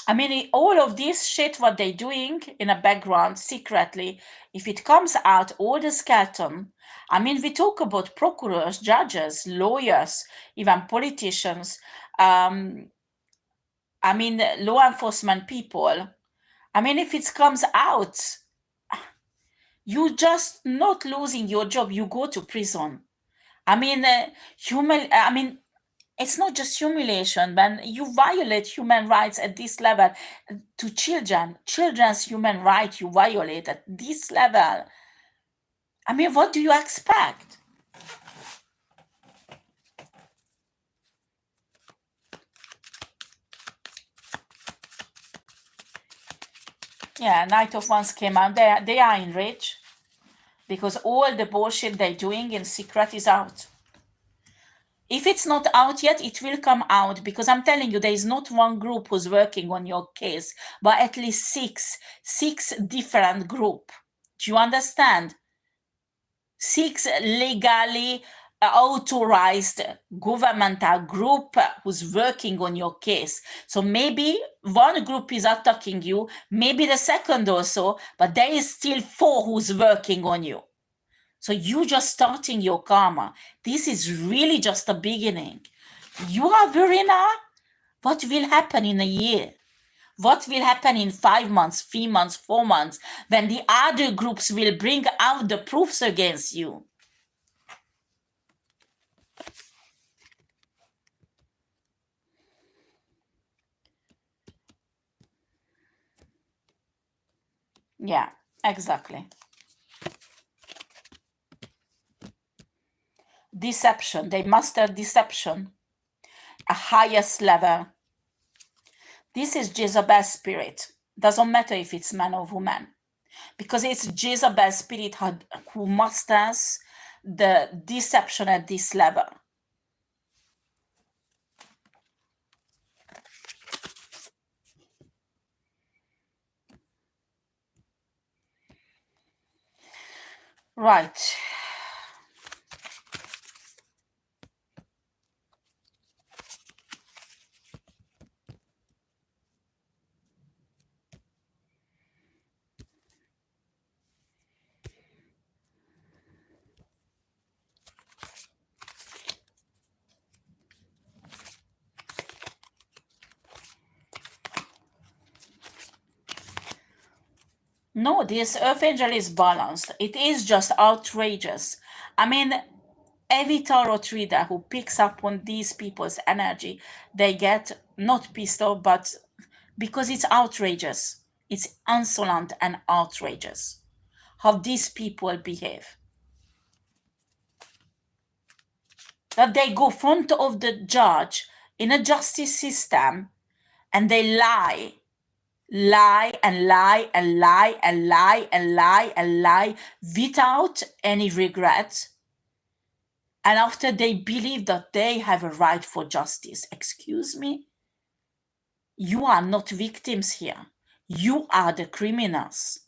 I mean, all of this shit, what they're doing in a background secretly, if it comes out, all the skeleton, I mean, we talk about procureurs, judges, lawyers, even politicians, I mean, law enforcement people. I mean, if it comes out, you just not losing your job, you go to prison. I mean, it's not just humiliation, but you violate human rights at this level to children. Children's human rights you violate at this level. I mean, what do you expect? Yeah, Night of Wands came out. They are enraged because all the bullshit they're doing in secret is out. If it's not out yet, it will come out, because I'm telling you, there is not one group who's working on your case, but at least six different group. Do you understand? 6 legally authorized governmental group who's working on your case. So maybe one group is attacking you, maybe the second also, but there is still 4 who's working on you. So you just starting your karma. This is really just the beginning. You are Verena. What will happen in a year? What will happen in 5 months, 3 months, 4 months, when the other groups will bring out the proofs against you? Yeah, exactly. Deception. They master deception. A highest level. This is Jezebel's spirit. Doesn't matter if it's man or woman. because it's Jezebel spirit who masters the deception at this level. Right. No, this Earth Angel is balanced. It is just outrageous. I mean, every tarot reader who picks up on these people's energy, they get not pissed off, but because it's outrageous. It's insolent and outrageous how these people behave. That they go front of the judge in a justice system and they lie and lie and lie and lie and lie and lie without any regret. And after they believe that they have a right for justice, excuse me, you are not victims here. You are the criminals.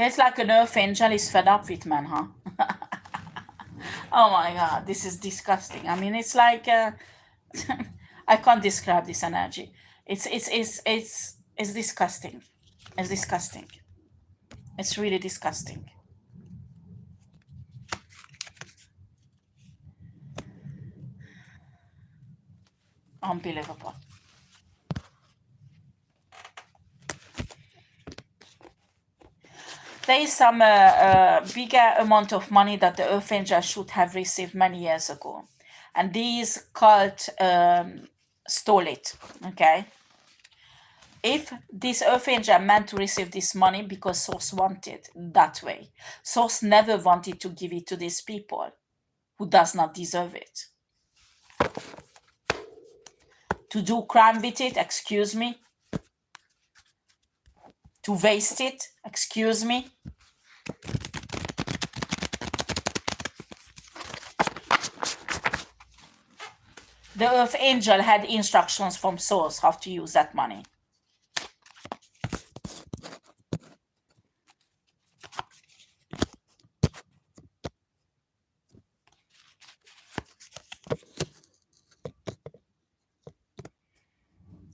It's like an earth angel is fed up with man, huh? Oh my god, this is disgusting. I mean, it's like I can't describe this energy. It's disgusting. It's disgusting. It's really disgusting. Unbelievable. There is some bigger amount of money that the Earth Angel should have received many years ago. And these cult stole it, okay? If this Earth Angel meant to receive this money because Source wanted that way, Source never wanted to give it to these people who does not deserve it. To do crime with it, excuse me. To waste it, excuse me. The Earth Angel had instructions from Source how to use that money.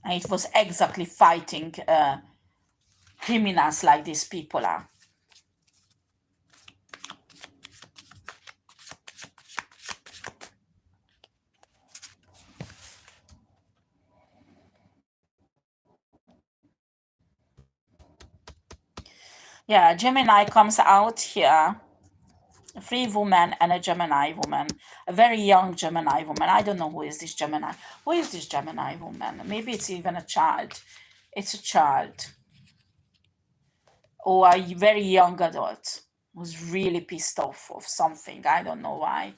And it was exactly fighting criminals like these people are. Yeah, Gemini comes out here. A free woman and a Gemini woman. A very young Gemini woman. I don't know who is this Gemini. Who is this Gemini woman? Maybe it's even a child. It's a child. Or a very young adult who's really pissed off of something. I don't know why.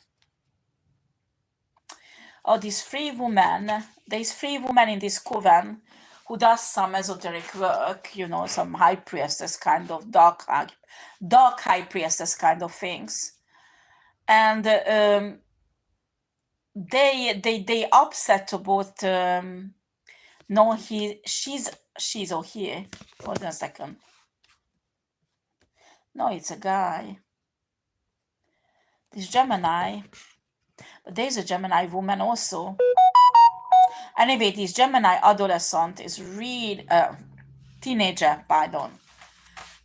Oh, this free woman. There's free woman in this coven who does some esoteric work, you know, some high priestess kind of dark high priestess kind of things. And they upset about no, she's all here. Hold on a second. No, it's a guy. This Gemini, but there's a Gemini woman also. Anyway, this Gemini adolescent is real teenager, pardon.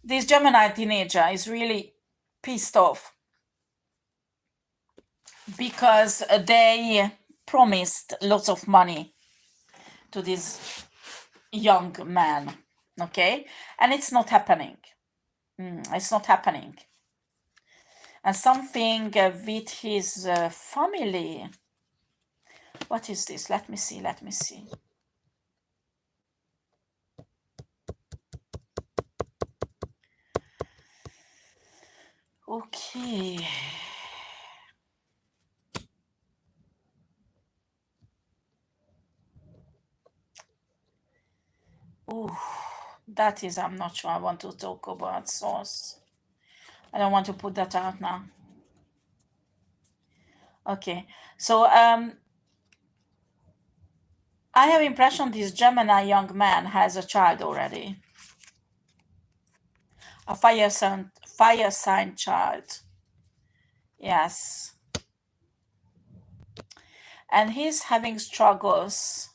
This Gemini teenager is really pissed off because they promised lots of money to this young man, okay? And it's not happening. It's not happening. and something with his family. What is this? Let me see. Okay. Ooh, that is, I'm not sure I want to talk about source. I don't want to put that out now. Okay, so I have impression this Gemini young man has a child already, a fire sign child. Yes, and he's having struggles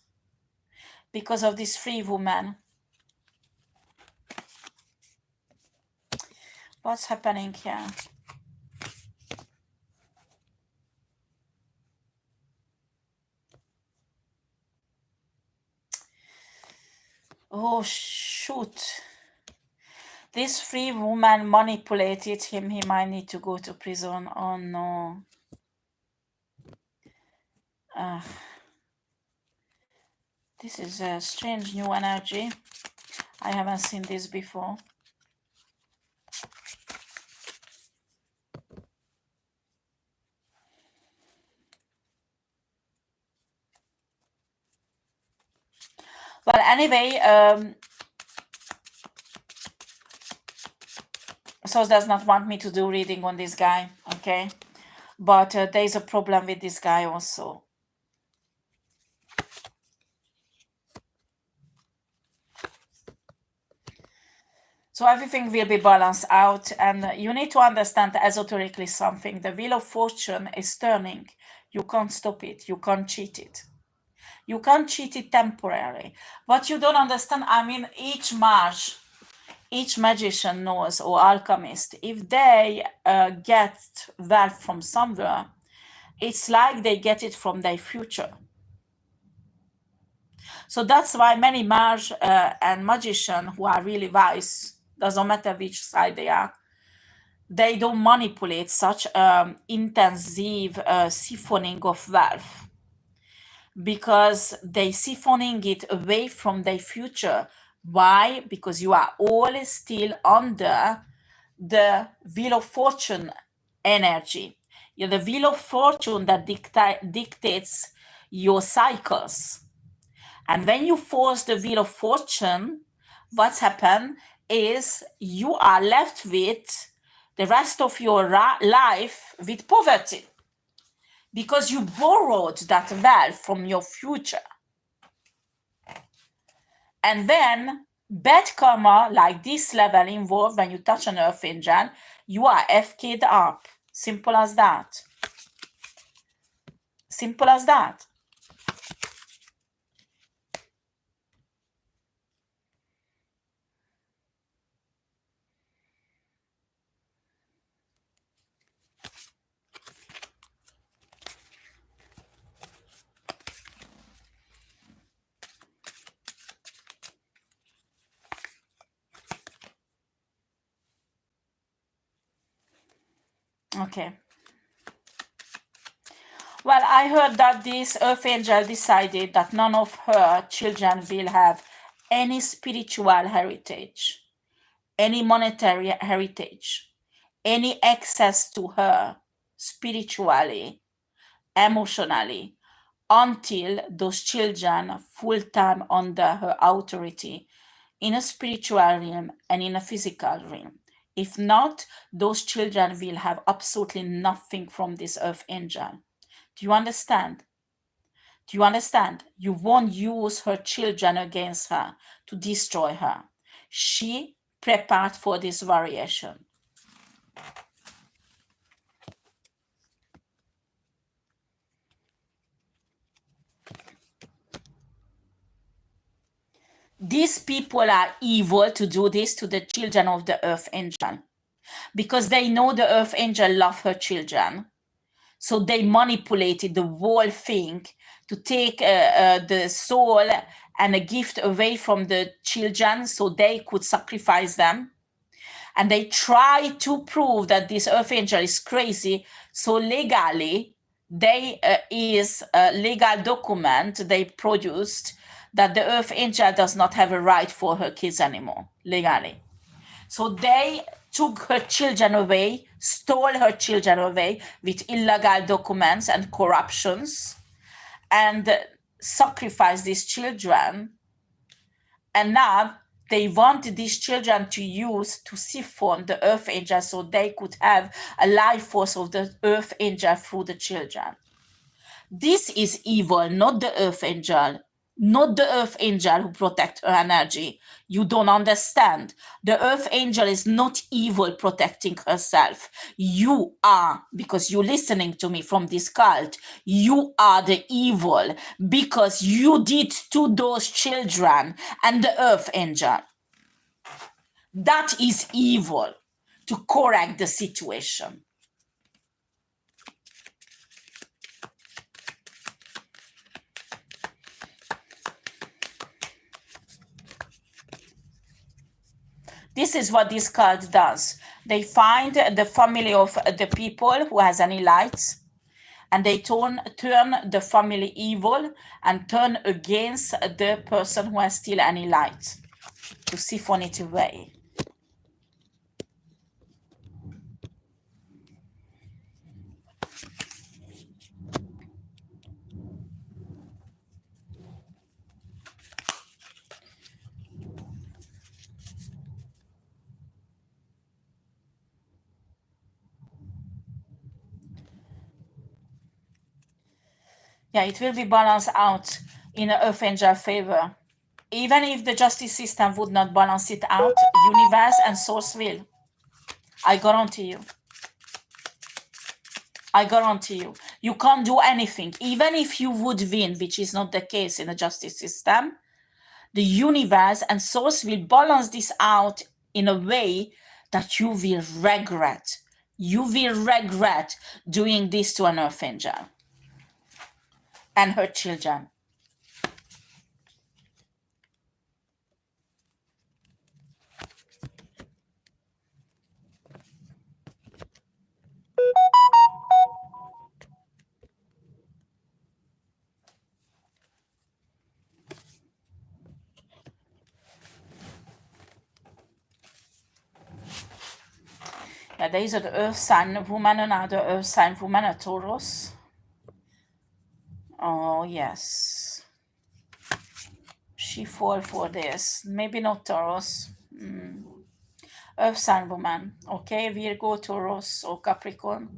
because of this free woman. What's happening here? Oh shoot. This free woman manipulated him. He might need to go to prison. Oh no. This is a strange new energy. I haven't seen this before. Well, anyway, Source does not want me to do reading on this guy, okay? But there is a problem with this guy also. So everything will be balanced out, and you need to understand esoterically something. The wheel of fortune is turning. You can't stop it. You can't cheat it. You can't cheat it temporarily. What you don't understand, I mean, each mage, each magician knows, or alchemist, if they get wealth from somewhere, it's like they get it from their future. So that's why many mage and magician who are really wise, doesn't matter which side they are, they don't manipulate such intensive siphoning of wealth, because they siphoning it away from their future. Why? Because you are all still under the wheel of fortune energy. You're the wheel of fortune that dictates your cycles. And when you force the wheel of fortune, what's happened is you are left with the rest of your life with poverty, because you borrowed that wealth from your future. And then bad karma, like this level involved, when you touch an earth angel, you are FK'd up. Simple as that. Simple as that. Okay. Well, I heard that this earth angel decided that none of her children will have any spiritual heritage, any monetary heritage, any access to her spiritually, emotionally, until those children full-time under her authority in a spiritual realm and in a physical realm. If not, those children will have absolutely nothing from this earth angel. Do you understand? Do you understand? You won't use her children against her to destroy her. She prepared for this variation. These people are evil to do this to the children of the earth angel, because they know the earth angel love her children. So they manipulated the whole thing to take the soul and a gift away from the children so they could sacrifice them. and they try to prove that this earth angel is crazy. So legally, they is a legal document they produced that the earth angel does not have a right for her kids anymore, legally. So they took her children away, stole her children away with illegal documents and corruptions, and sacrificed these children. And now they want these children to use to siphon the earth angel so they could have a life force of the earth angel through the children. This is evil, not the earth angel. Not the earth angel who protect her energy. You don't understand. The earth angel is not evil protecting herself. You are, because you're listening to me from this cult. You are the evil because you did to those children and the earth angel. That is evil to correct the situation. This is what this cult does. They find the family of the people who has any lights, and they turn the family evil and turn against the person who has still any light to siphon it away. Yeah, it will be balanced out in Earth Angel favor. Even if the justice system would not balance it out, universe and source will. I guarantee you. I guarantee you. You can't do anything. Even if you would win, which is not the case in the justice system, the universe and source will balance this out in a way that you will regret. You will regret doing this to an earth angel and her children. Yeah, there is an earth sign woman, another earth sign woman, a Taurus. Oh, yes. She fall for this. Maybe not Taurus. Earth sign woman. Okay, Virgo, Taurus, or Capricorn.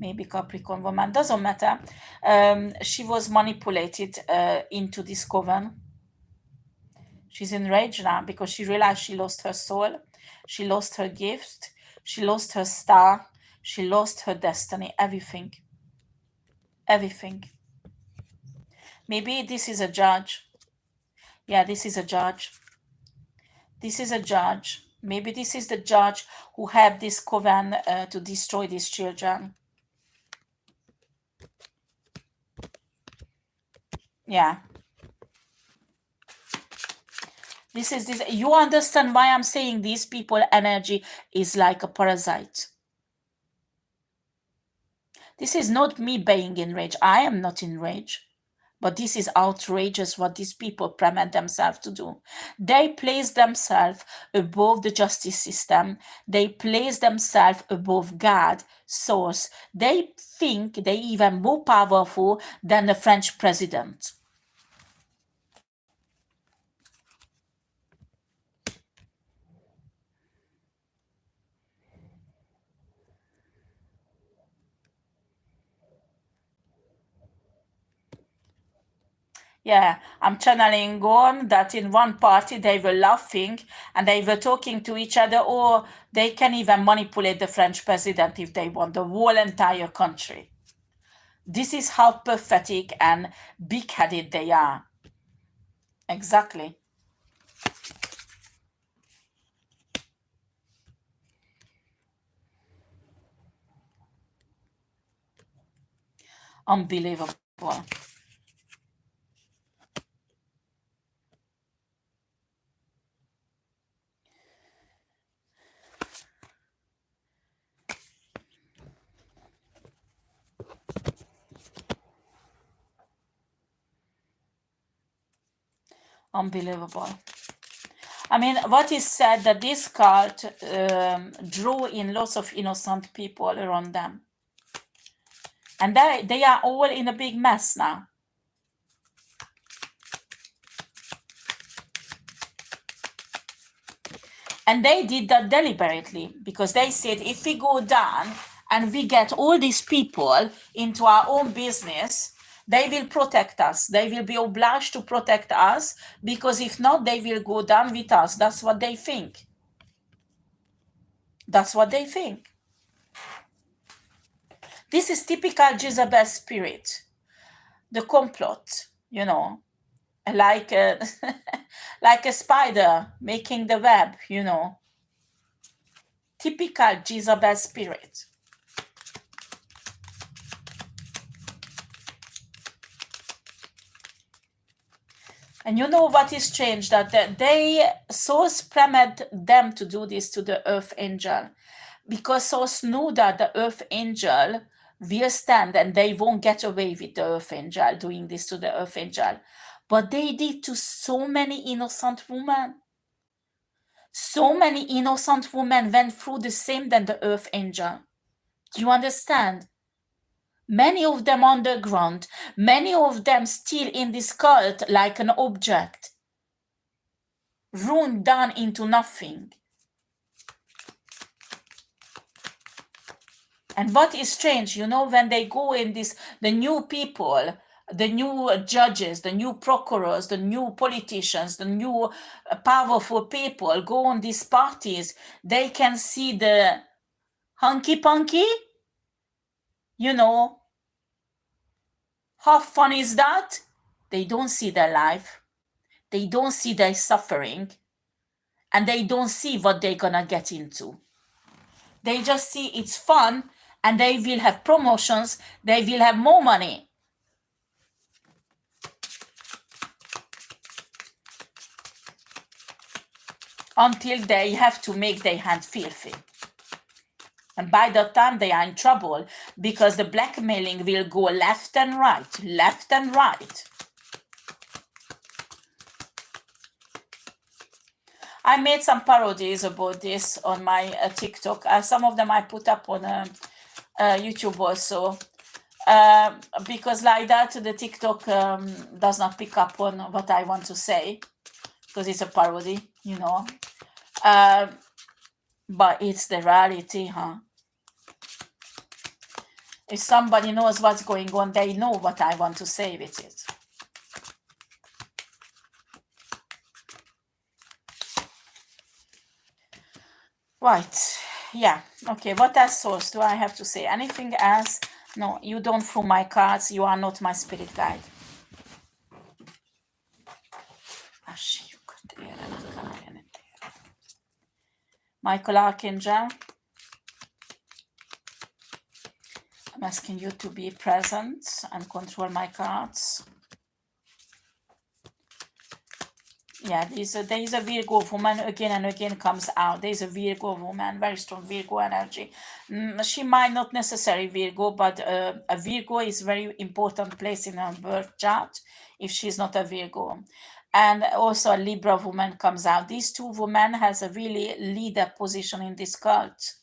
Maybe Capricorn woman. Doesn't matter. She was manipulated into this coven. She's enraged now because she realized she lost her soul. She lost her gift. She lost her star. She lost her destiny. Everything. Everything. Maybe this is a judge. Yeah, this is a judge. This is a judge. Maybe this is the judge who had this coven to destroy these children. Yeah. This is this. You understand why I'm saying these people energy is like a parasite. This is not me being enraged. I am not enraged. But this is outrageous what these people permit themselves to do. They place themselves above the justice system. They place themselves above God, source. They think they even more powerful than the French president. Yeah, I'm channeling on that in one party they were laughing and they were talking to each other, or they can even manipulate the French president if they want, the whole entire country. This is how pathetic and big-headed they are. Exactly. Unbelievable. Unbelievable. I mean, what is said that this cult drew in lots of innocent people around them. And they are all in a big mess now. And they did that deliberately because they said if we go down and we get all these people into our own business, they will protect us. They will be obliged to protect us because if not, they will go down with us. That's what they think. That's what they think. This is typical Jezebel spirit. The complot, you know, like a, like a spider making the web, you know. Typical Jezebel spirit. And you know what is strange? That they Source premed them to do this to the earth angel, because Source knew that the earth angel will stand and they won't get away with the earth angel doing this to the earth angel. But they did to so many innocent women. So many innocent women went through the same than the earth angel. Do you understand? Many of them underground, many of them still in this cult like an object, ruined down into nothing. And what is strange, you know, when they go in this, the new people, the new judges, the new procurors, the new politicians, the new powerful people go on these parties, they can see the hunky-punky, you know. How fun is that? They don't see their life. They don't see their suffering. And they don't see what they're gonna get into. They just see it's fun and they will have promotions, they will have more money. Until they have to make their hand filthy. And by that time they are in trouble because the blackmailing will go left and right, left and right. I made some parodies about this on my TikTok. Some of them I put up on YouTube also. Because like that, the TikTok does not pick up on what I want to say. Because it's a parody, you know. But it's the reality, huh? If somebody knows what's going on, they know what I want to say with it. Right, yeah, okay, what else Source do I have to say? Anything else? No, you don't throw my cards, you are not my spirit guide. Michael Archangel, I'm asking you to be present and control my cards. Yeah, there is a Virgo woman again and again comes out. There is a Virgo woman, very strong Virgo energy. She might not necessarily Virgo, but a Virgo is very important place in her birth chart if she's not a Virgo. And also a Libra woman comes out. These two women has a really leader position in this cult.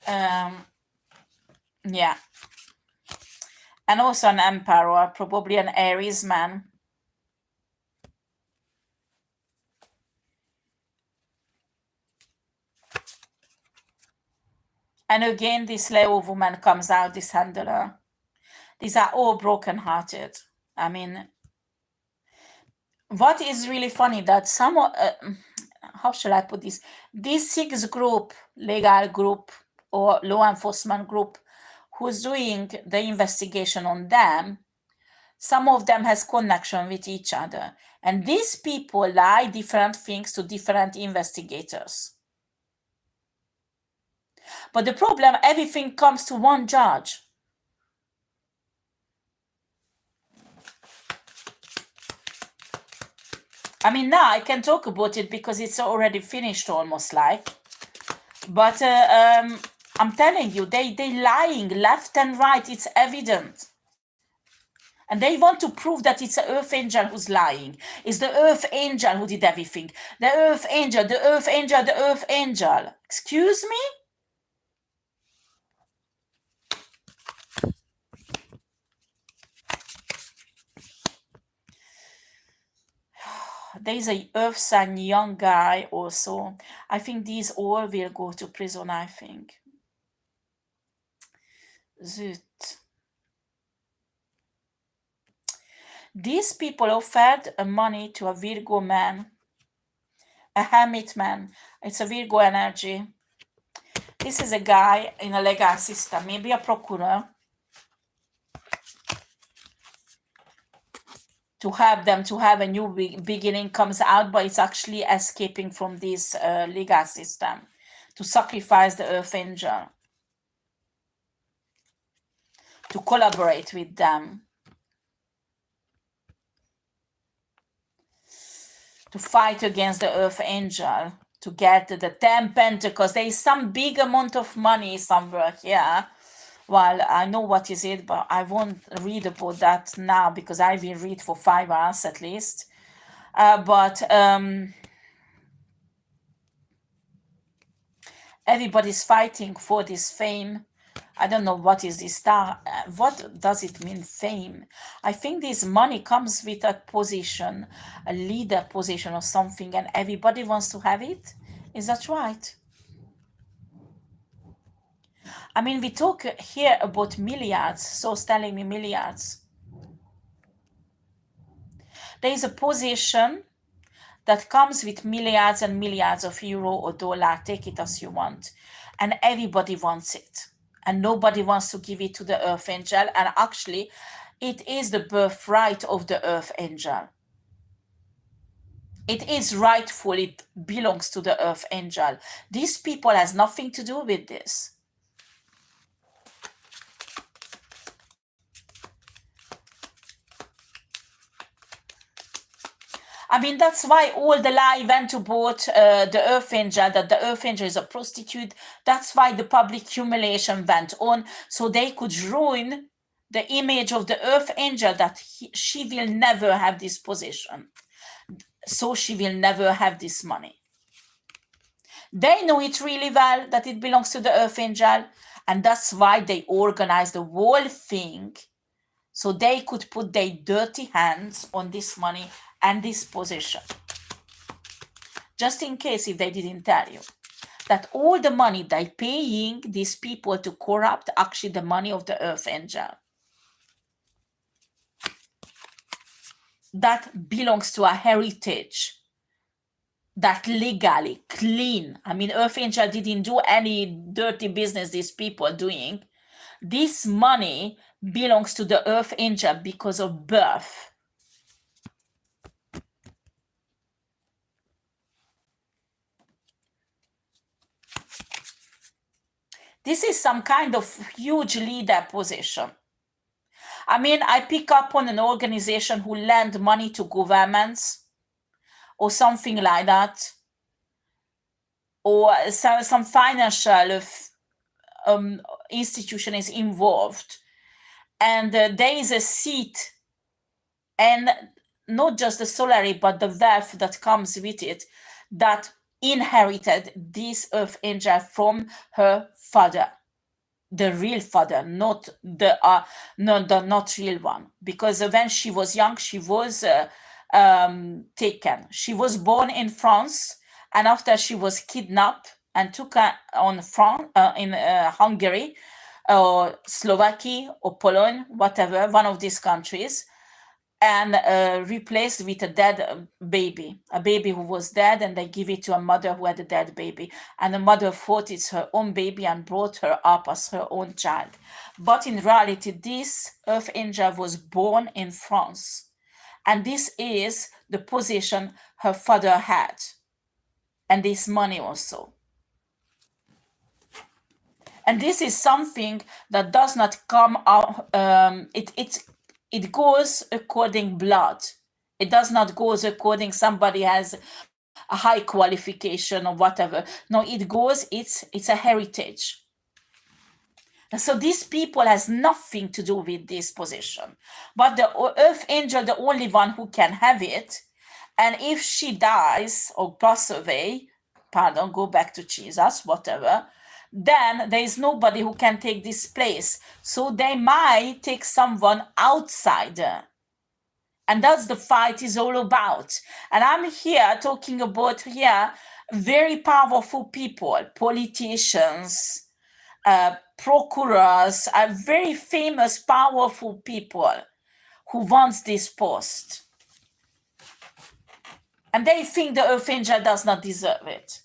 Yeah. And also an Emperor, probably an Aries man. And again, this Leo woman comes out, this handler. These are all broken-hearted. I mean, what is really funny that some, how shall I put this? This 6 group, legal group or law enforcement group, who's doing the investigation on them, some of them has connection with each other. And these people lie different things to different investigators. But the problem, everything comes to one judge. I mean, now I can talk about it because it's already finished almost like. But I'm telling you, they lying left and right. It's evident. And they want to prove that it's the earth angel who's lying. It's the earth angel who did everything. The earth angel, the earth angel, the earth angel. Excuse me? There's a earth sign young guy also. I think these all will go to prison, I think. Zut. These people offered money to a Virgo man, a hermit man. It's a Virgo energy. This is a guy in a legal system, maybe a procureur, to help them to have a new beginning comes out, but it's actually escaping from this legal system to sacrifice the earth angel, to collaborate with them, to fight against the earth angel, to get the 10 pentacles. There is some big amount of money somewhere here. Well, I know what is it, but I won't read about that now because I will read for 5 hours at least. But everybody's fighting for this fame. I don't know what is this star. What does it mean, fame? I think this money comes with a position, a leader position or something, and everybody wants to have it. Is that right? I mean, we talk here about milliards, so it's telling me milliards. There is a position that comes with milliards and milliards of euro or dollar, take it as you want, and everybody wants it. And nobody wants to give it to the earth angel. And actually, it is the birthright of the earth angel. It is rightful, it belongs to the earth angel. These people has nothing to do with this. I mean, that's why all the lie went about the earth angel, that the earth angel is a prostitute. That's why the public humiliation went on, so they could ruin the image of the earth angel, that she will never have this position. So she will never have this money. They know it really well, that it belongs to the earth angel, and that's why they organized the whole thing, so they could put their dirty hands on this money and this position. Just in case if they didn't tell you that all the money they're paying these people to corrupt actually the money of the earth angel. That belongs to a heritage that legally clean. I mean, earth angel didn't do any dirty business these people doing. This money belongs to the earth angel because of birth. This is some kind of huge leader position. I mean, I pick up on an organization who lend money to governments or something like that, or some financial institution is involved, and there is a seat, and not just the salary, but the wealth that comes with it, that inherited this earth angel from her father, the real father, not the not real one, because when she was young she was taken. She was born in France, and after she was kidnapped and took on in Hungary or Slovakia or Poland, whatever, one of these countries, and replaced with a dead baby, a baby who was dead, and they give it to a mother who had a dead baby, and the mother thought it's her own baby and brought her up as her own child. But in reality, this earth angel was born in France, and this is the position her father had, and this money also. And this is something that does not come out, it goes according blood. It does not go according somebody has a high qualification or whatever. No, it goes, it's a heritage. So these people has nothing to do with this position. But the earth angel, the only one who can have it, and if she dies or pass away, pardon, go back to Jesus, whatever, then there is nobody who can take this place. So they might take someone outsider. And that's the fight is all about. And I'm here talking about here very powerful people, politicians, procureurs, are very famous, powerful people who wants this post. And they think the earth angel does not deserve it.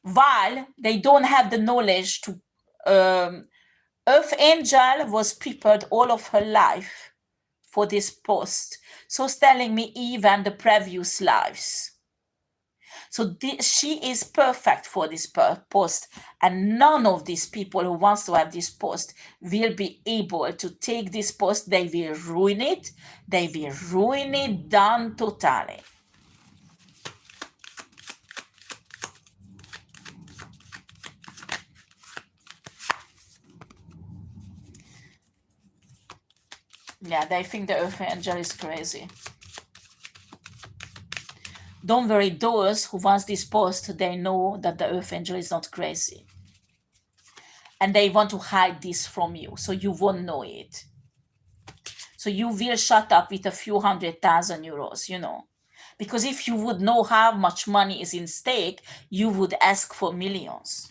While they don't have the knowledge to... earth angel was prepared all of her life for this post. So it's telling me even the previous lives. So she is perfect for this post, and none of these people who wants to have this post will be able to take this post. They will ruin it. They will ruin it down totally. Yeah, they think the earth angel is crazy. Don't worry, those who wants this post, they know that the earth angel is not crazy. And they want to hide this from you, so you won't know it. So you will shut up with a few €100,000, you know. Because if you would know how much money is in stake, you would ask for millions.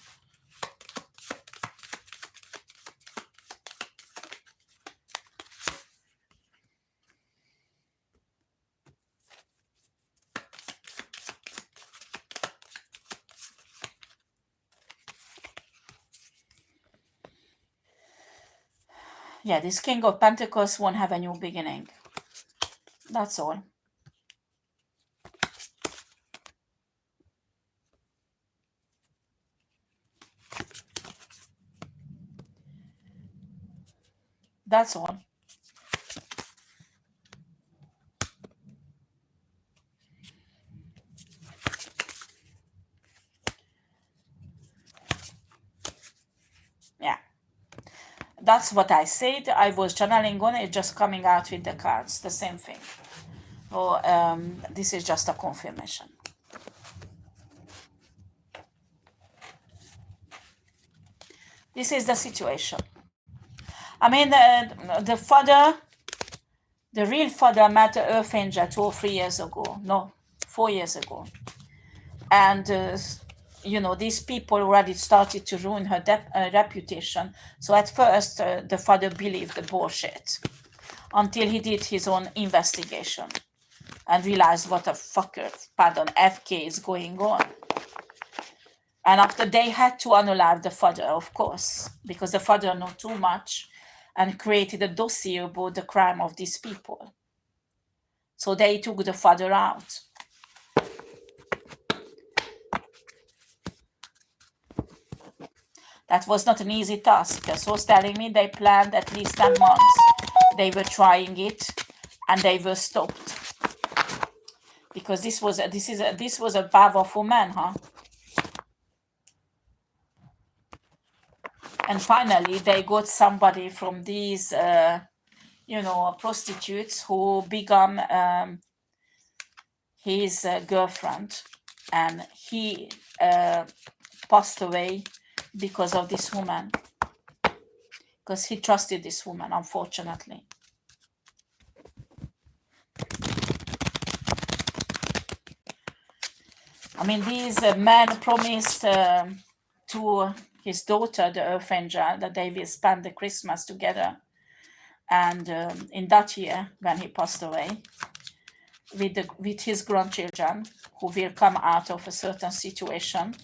Yeah, this King of Pentacles won't have a new beginning. That's all. That's all. Yeah. That's what I said. I was channeling on it, just coming out with the cards. The same thing. So this is just a confirmation. This is the situation. I mean, the father, the real father met the earth angel 2 or 3 years ago. No, 4 years ago. And, you know, these people already started to ruin her reputation. So at first, the father believed the bullshit until he did his own investigation and realized what a fucker, pardon, FK is going on. And after they had to unalive the father, of course, because the father knew too much and created a dossier about the crime of these people. So they took the father out. That was not an easy task. So was telling me they planned at least 10 months. They were trying it and they were stopped. Because this was a powerful man, huh? And finally, they got somebody from these, you know, prostitutes who become his girlfriend, and he passed away because of this woman, because he trusted this woman, unfortunately. I mean, these men promised to his daughter, the earth angel, that they will spend the Christmas together. And in that year, when he passed away, with his grandchildren, who will come out of a certain situation,